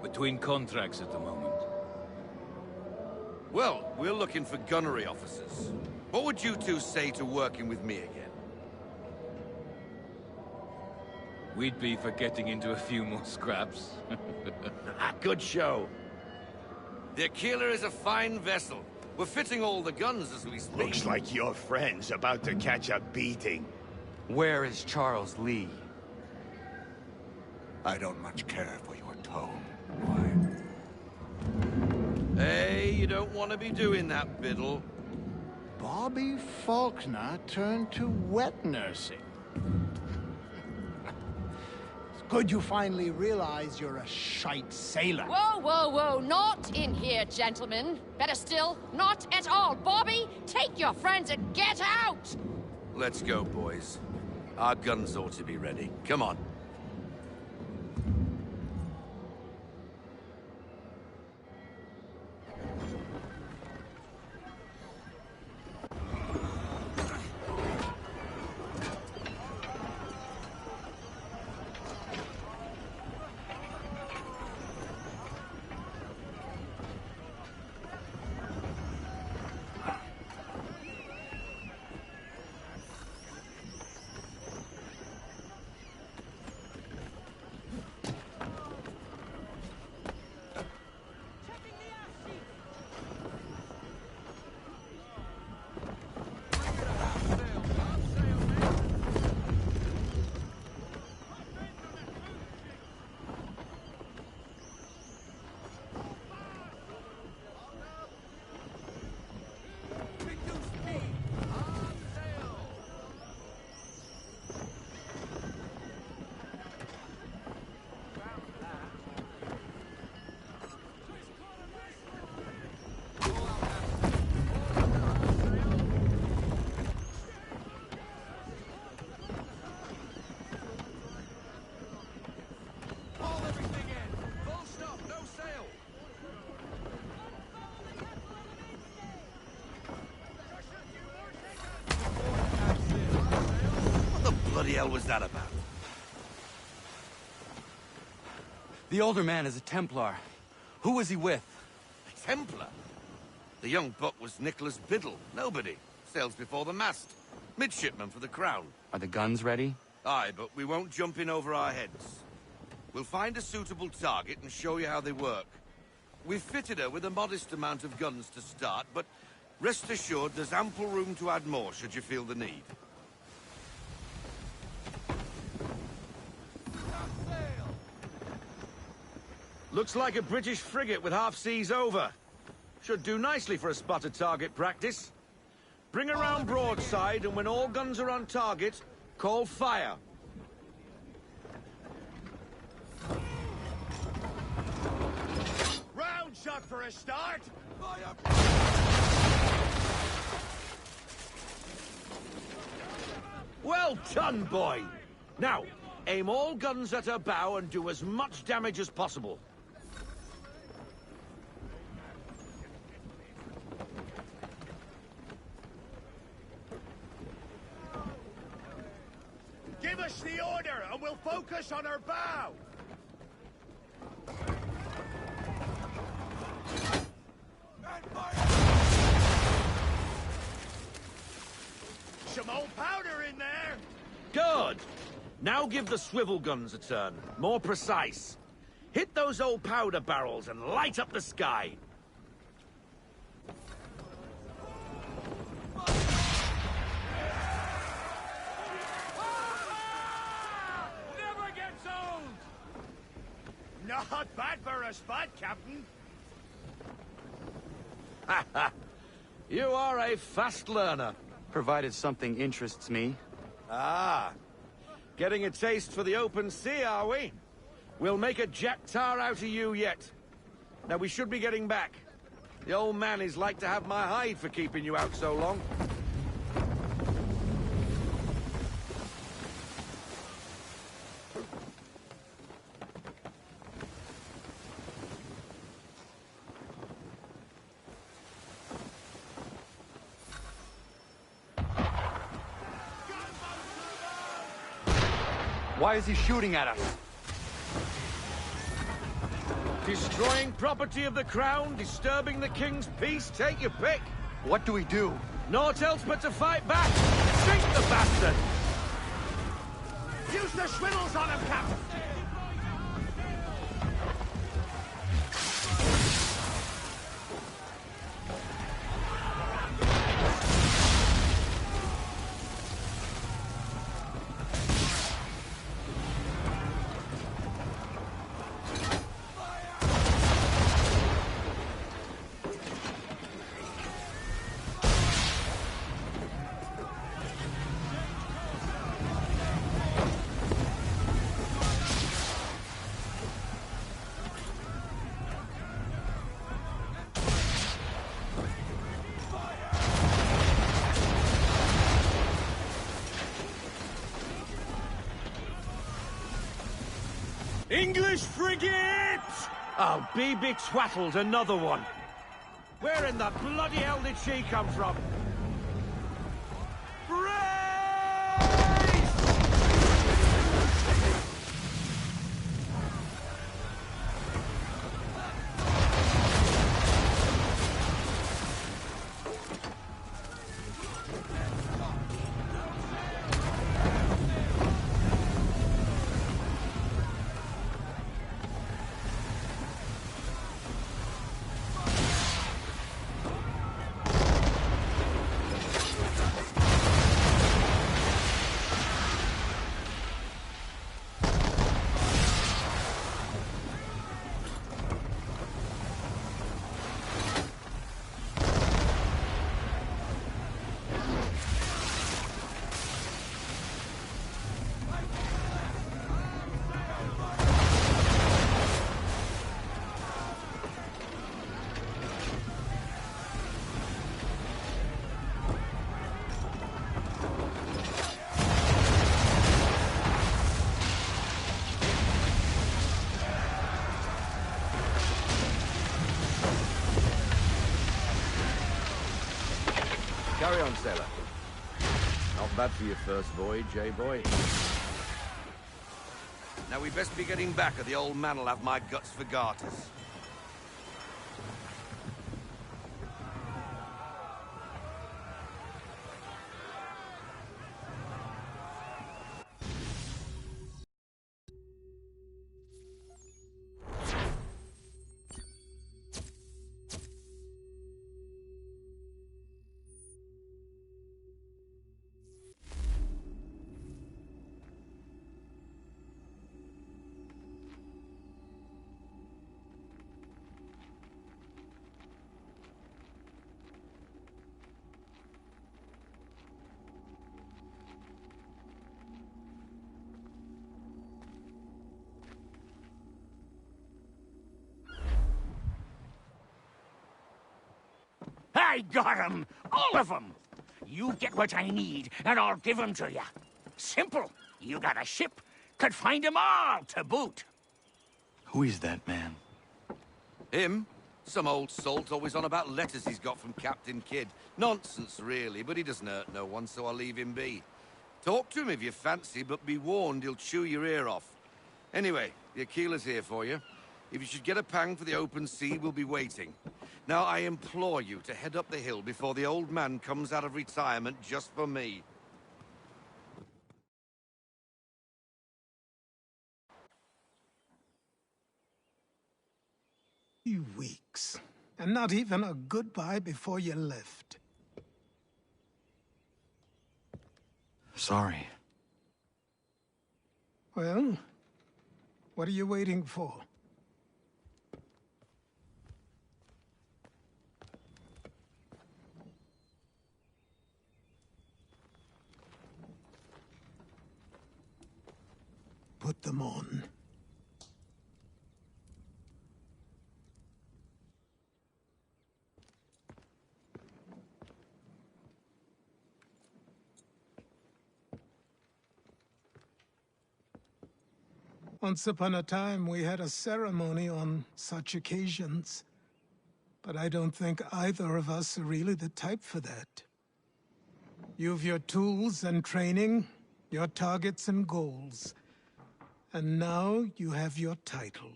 Between contracts at the moment. Well, we're looking for gunnery officers. What would you two say to working with me again? We'd be for getting into a few more scraps. Good show. The Aquila is a fine vessel. We're fitting all the guns as we speak. Looks like your friend's about to catch a beating. Where is Charles Lee? I don't much care for your tone. Hey, you don't want to be doing that, Biddle. Bobby Faulkner turned to wet nursing. It's good you finally realize you're a shite sailor. Whoa, whoa, whoa, not in here, gentlemen. Better still, not at all. Bobby, take your friends and get out! Let's go, boys. Our guns ought to be ready. Come on. What the hell was that about? The older man is a Templar. Who was he with? A Templar? The young buck was Nicholas Biddle. Nobody. Sails before the mast. Midshipman for the Crown. Are the guns ready? Aye, but we won't jump in over our heads. We'll find a suitable target and show you how they work. We've fitted her with a modest amount of guns to start, but rest assured there's ample room to add more should you feel the need. Looks like a British frigate with half seas over. Should do nicely for a spotted target practice. Bring around broadside, and when all guns are on target, call fire. Round shot for a start. Well done, boy. Now, aim all guns at her bow and do as much damage as possible. Give us the order, and we'll focus on our bow! Some old powder in there! Good! Now give the swivel guns a turn. More precise. Hit those old powder barrels and light up the sky. Never gets old! Not bad for a spot, Captain. You are a fast learner. Provided something interests me. Ah. Getting a taste for the open sea, are we? We'll make a jack tar out of you yet. Now, we should be getting back. The old man is like to have my hide for keeping you out so long. Why is he shooting at us? Destroying property of the crown, disturbing the king's peace, take your pick. What do we do? Naught else but to fight back. Sink the bastard! Use the swivels on him, Captain! English frigate! Oh, be twaddled, another one. Where in the bloody hell did she come from? Carry on, sailor. Not bad for your first voyage, eh, boy? Now we best be getting back, or the old man'll have my guts for garters. I got 'em! All of 'em! You get what I need, and I'll give 'em to you. Simple. You got a ship, could find 'em all to boot. Who is that man? Him? Some old salt always on about letters he's got from Captain Kidd. Nonsense, really, but he doesn't hurt no one, so I'll leave him be. Talk to him if you fancy, but be warned he'll chew your ear off. Anyway, the Aquila's here for you. If you should get a pang for the open sea, we'll be waiting. Now, I implore you to head up the hill before the old man comes out of retirement just for me. Few weeks, and not even a goodbye before you left. Sorry. Well, what are you waiting for? Put them on. Once upon a time, we had a ceremony on such occasions. But I don't think either of us are really the type for that. You've your tools and training, your targets and goals. And now you have your title.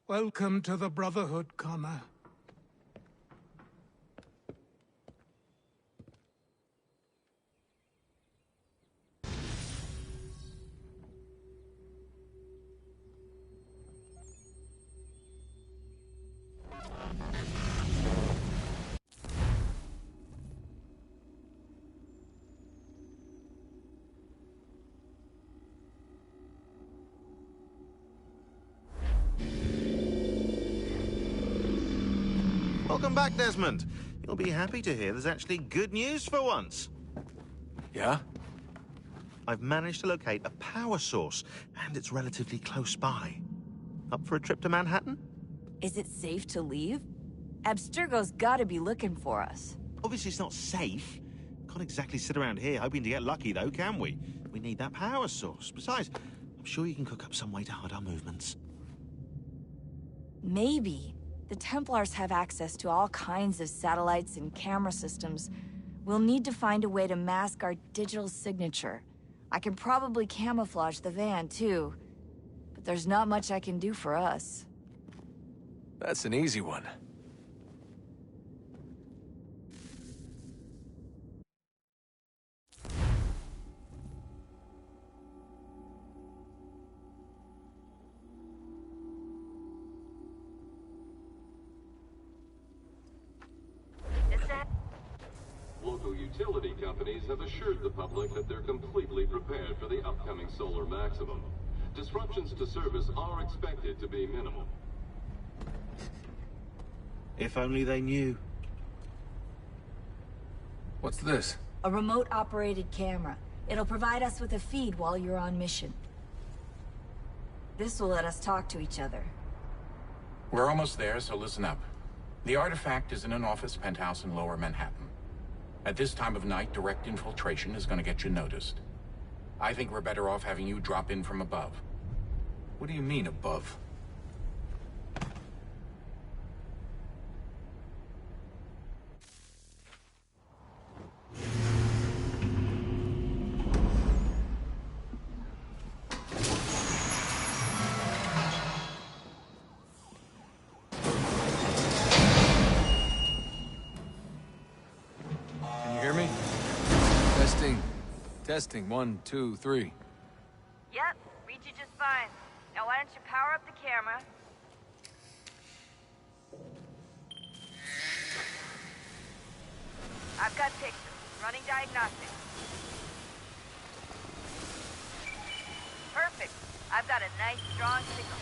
Welcome to the Brotherhood, Connor. Welcome back, Desmond. You'll be happy to hear there's actually good news for once. Yeah? I've managed to locate a power source, and it's relatively close by. Up for a trip to Manhattan? Is it safe to leave? Abstergo's gotta be looking for us. Obviously it's not safe. Can't exactly sit around here hoping to get lucky, though, can we? We need that power source. Besides, I'm sure you can cook up some way to hide our movements. Maybe. The Templars have access to all kinds of satellites and camera systems. We'll need to find a way to mask our digital signature. I can probably camouflage the van, too. But there's not much I can do for us. That's an easy one. Local utility companies have assured the public that they're completely prepared for the upcoming solar maximum. Disruptions to service are expected to be minimal. If only they knew. What's this? A remote-operated camera. It'll provide us with a feed while you're on mission. This will let us talk to each other. We're almost there, so listen up. The artifact is in an office penthouse in Lower Manhattan. At this time of night, direct infiltration is going to get you noticed. I think we're better off having you drop in from above. What do you mean, above? Testing, 1, 2, 3. Yep, read you just fine. Now why don't you power up the camera? I've got pictures. Running diagnostics. Perfect. I've got a nice, strong signal.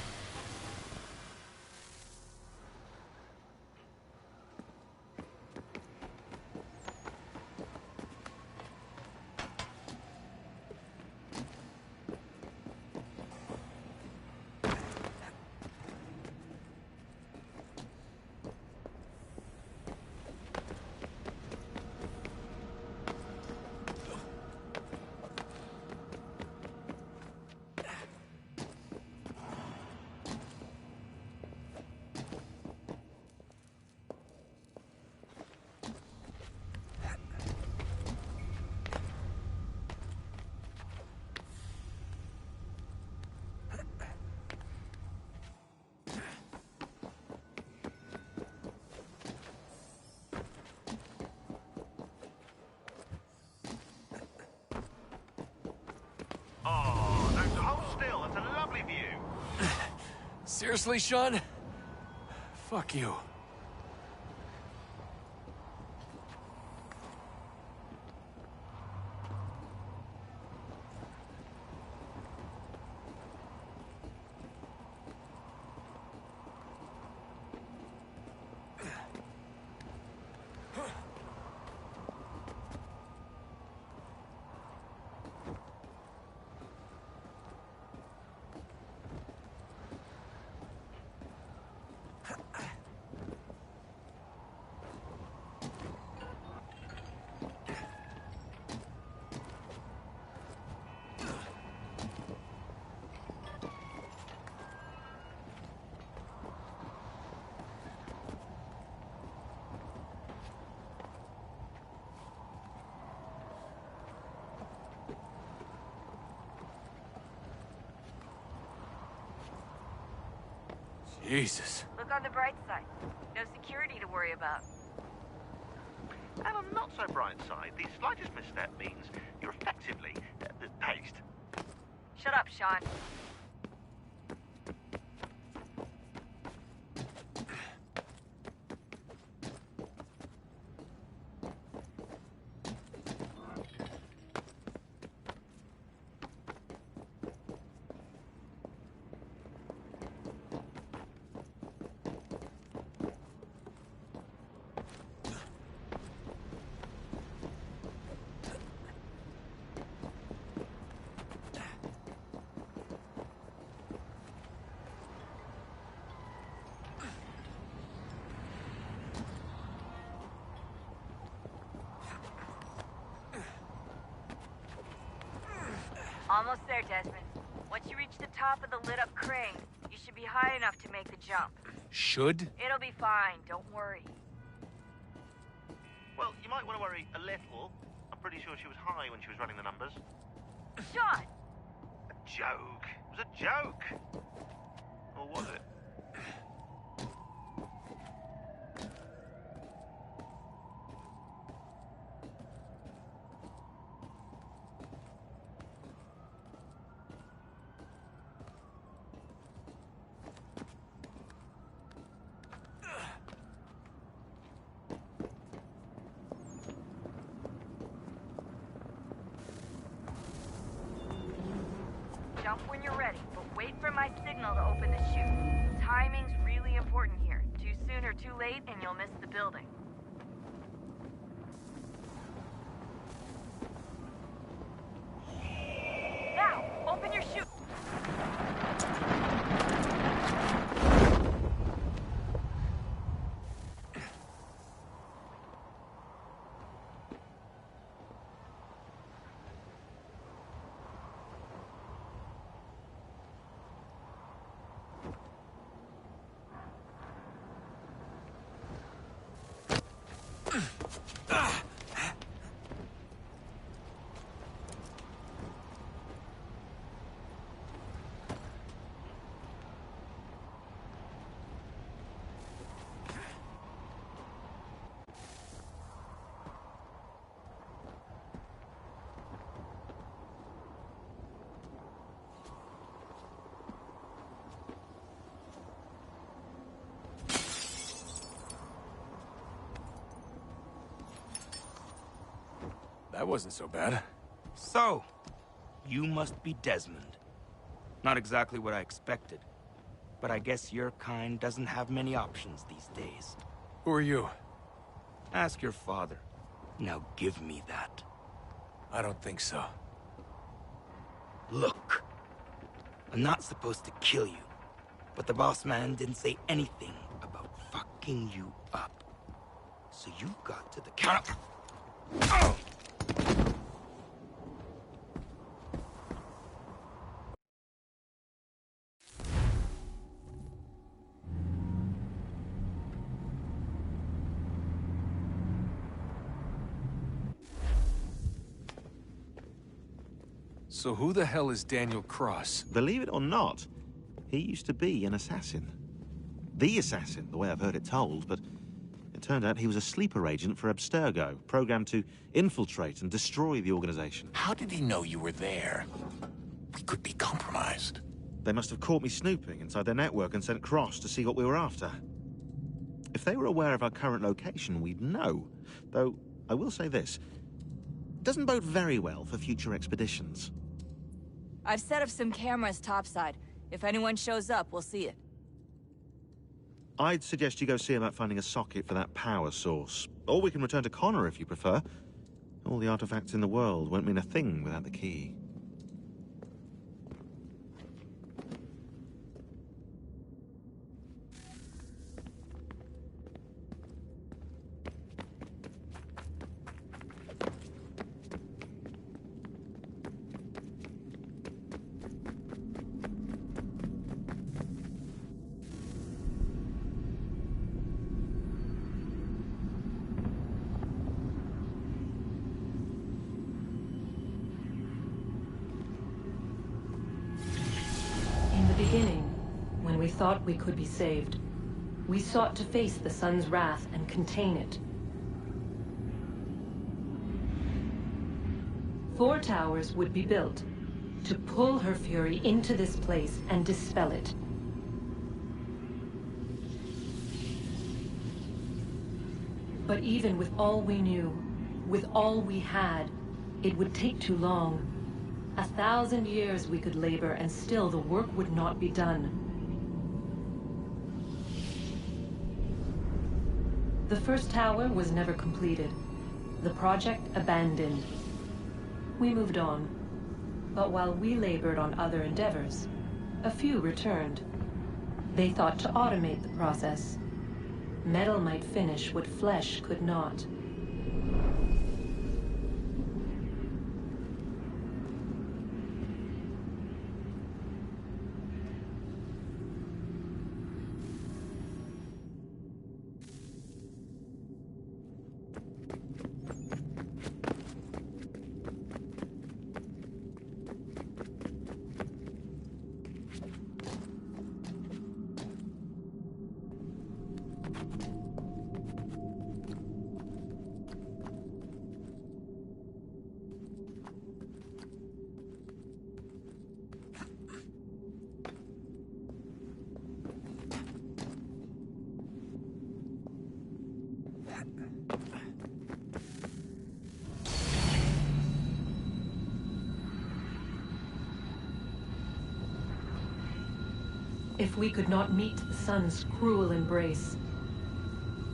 Seriously, Sean? Fuck you. Jesus. Look on the bright side. No security to worry about. And on the not so bright side, the slightest misstep means you're effectively paced. Shut up, Sean. Almost there, Desmond. Once you reach the top of the lit-up crane, you should be high enough to make the jump. Should? It'll be fine, don't worry. Well, you might want to worry a little. I'm pretty sure she was high when she was running the numbers. Sean! A joke. It was a joke. Or was it? Jump when you're ready, but wait for my signal to open the chute. Timing's really important here. Too soon or too late, and you'll miss the building. Now, open your chute. That wasn't so bad. So, you must be Desmond. Not exactly what I expected, but I guess your kind doesn't have many options these days. Who are you? Ask your father. Now give me that. I don't think so. Look, I'm not supposed to kill you, but the boss man didn't say anything about fucking you up. So you got to the counter. Oh! So who the hell is Daniel Cross? Believe it or not, he used to be an assassin. The assassin, the way I've heard it told, but it turned out he was a sleeper agent for Abstergo, programmed to infiltrate and destroy the organization. How did he know you were there? We could be compromised. They must have caught me snooping inside their network and sent Cross to see what we were after. If they were aware of our current location, we'd know. Though, I will say this. It doesn't bode very well for future expeditions. I've set up some cameras topside. If anyone shows up, we'll see it. I'd suggest you go see about finding a socket for that power source. Or we can return to Connor if you prefer. All the artifacts in the world won't mean a thing without the key. When we thought we could be saved, we sought to face the sun's wrath and contain it. 4 towers would be built to pull her fury into this place and dispel it. But even with all we knew, with all we had, it would take too long. 1,000 years we could labor, and still the work would not be done. The first tower was never completed. The project abandoned. We moved on. But while we labored on other endeavors, a few returned. They thought to automate the process. Metal might finish what flesh could not. If we could not meet the sun's cruel embrace,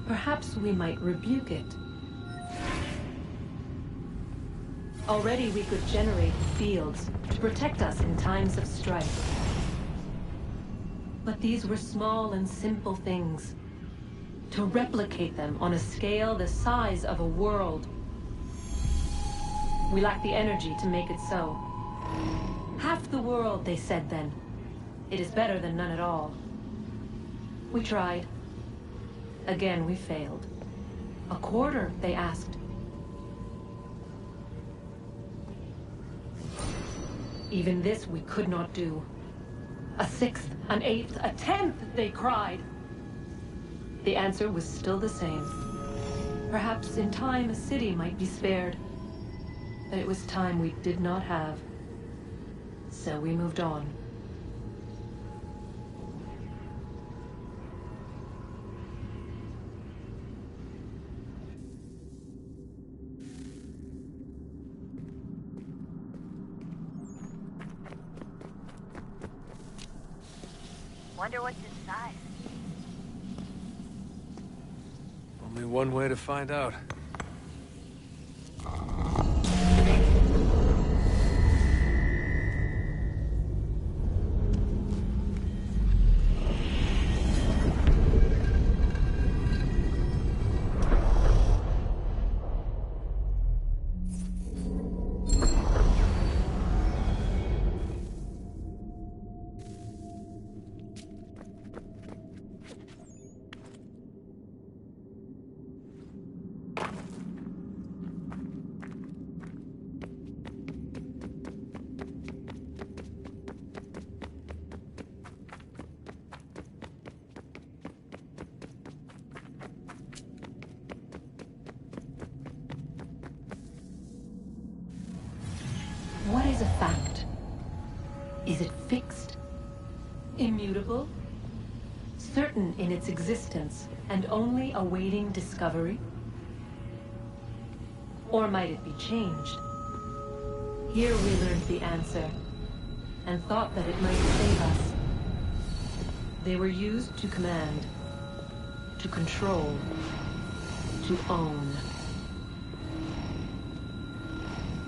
perhaps we might rebuke it. Already we could generate fields to protect us in times of strife. But these were small and simple things. To replicate them on a scale the size of a world, we lack the energy to make it so. Half the world, they said then. It is better than none at all. We tried. Again, we failed. A quarter, they asked. Even this we could not do. A 6th, an 8th, a 10th, they cried. The answer was still the same. Perhaps in time a city might be spared. But it was time we did not have. So we moved on. Wonder what's inside. Only one way to find out. What is a fact? Is it fixed? Immutable? Certain in its existence, and only awaiting discovery? Or might it be changed? Here we learned the answer, and thought that it might save us. They were used to command, to control, to own.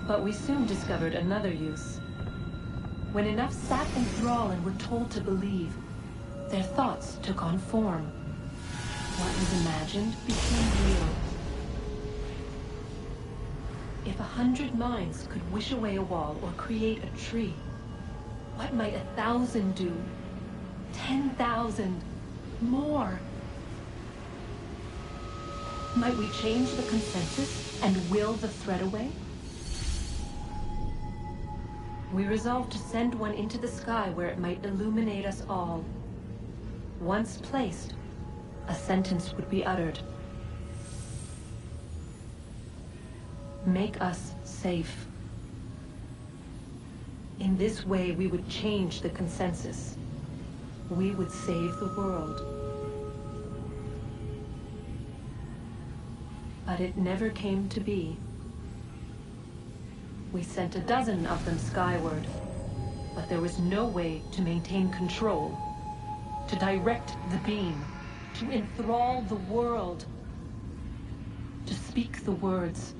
But we soon discovered another use. When enough sat in thrall and were told to believe, their thoughts took on form. What was imagined became real. If 100 minds could wish away a wall or create a tree, what might 1,000 do? 10,000? More? Might we change the consensus and will the threat away? We resolved to send one into the sky where it might illuminate us all. Once placed, a sentence would be uttered. Make us safe. In this way, we would change the consensus. We would save the world. But it never came to be. We sent a dozen of them skyward, but there was no way to maintain control, to direct the beam, to enthrall the world, to speak the words.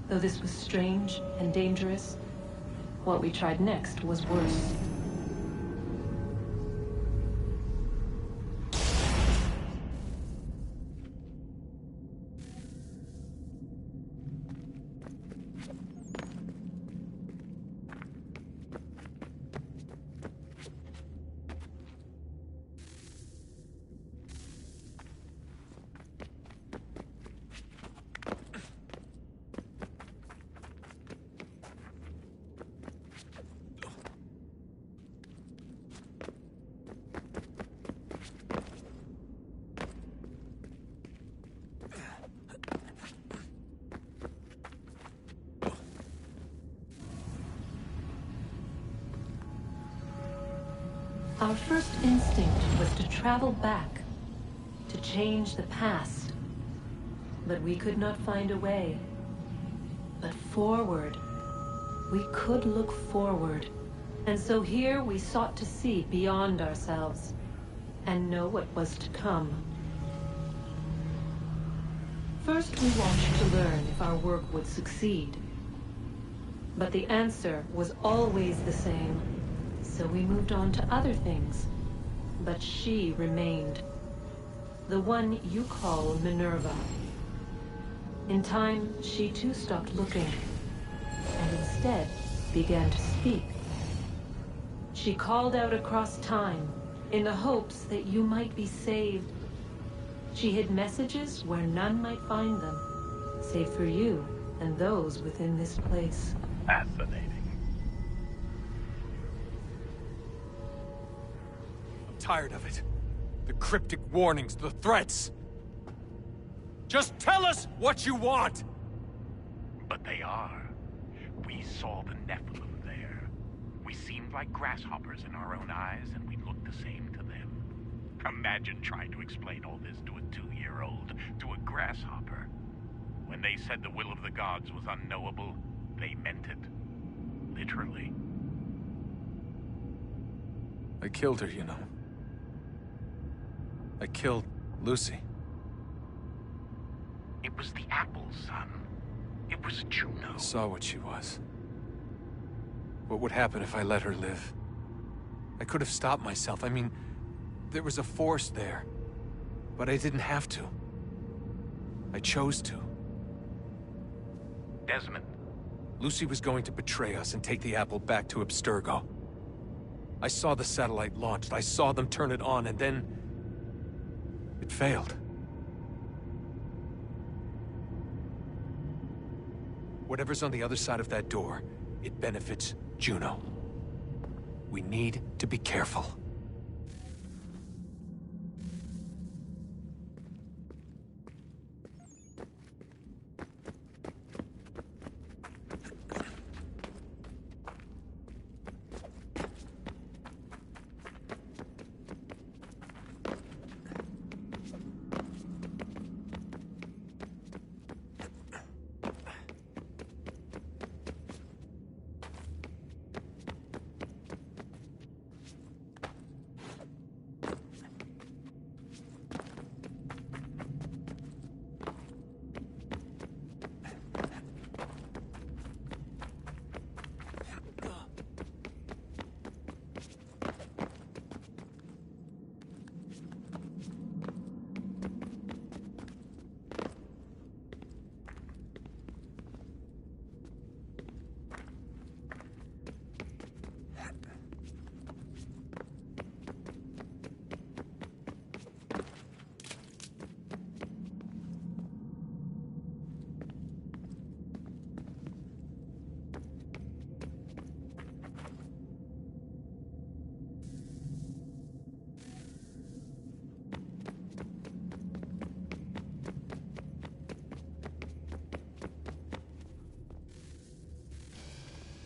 Though this was strange and dangerous, what we tried next was worse. Our first instinct was to travel back, to change the past. But we could not find a way. But forward, we could look forward. And so here we sought to see beyond ourselves, and know what was to come. First we watched to learn if our work would succeed. But the answer was always the same. So we moved on to other things. But she remained. The one you call Minerva. In time, she too stopped looking, and instead began to speak. She called out across time, in the hopes that you might be saved. She hid messages where none might find them, save for you and those within this place. Fascinating. Tired of it. The cryptic warnings, the threats. Just tell us what you want! But they are. We saw the Nephilim there. We seemed like grasshoppers in our own eyes, and we looked the same to them. Imagine trying to explain all this to a 2-year-old, to a grasshopper. When they said the will of the gods was unknowable, they meant it. Literally. I killed her, you know. I killed Lucy. It was the apple, son. It was Juno. I saw what she was. What would happen if I let her live? I could have stopped myself. I mean, there was a force there. But I didn't have to. I chose to. Desmond. Lucy was going to betray us and take the apple back to Abstergo. I saw the satellite launched. I saw them turn it on, and then it failed. Whatever's on the other side of that door, it benefits Juno. We need to be careful.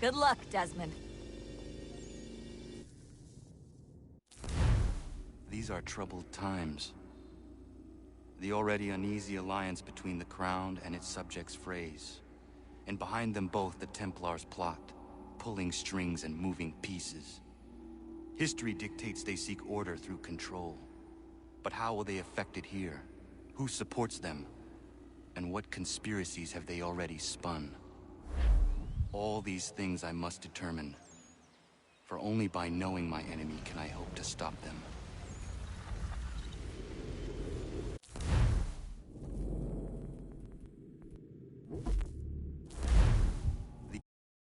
Good luck, Desmond. These are troubled times. The already uneasy alliance between the Crown and its subjects frays. And behind them both the Templars plot, pulling strings and moving pieces. History dictates they seek order through control. But how will they affect it here? Who supports them? And what conspiracies have they already spun? All these things I must determine. For only by knowing my enemy can I hope to stop them.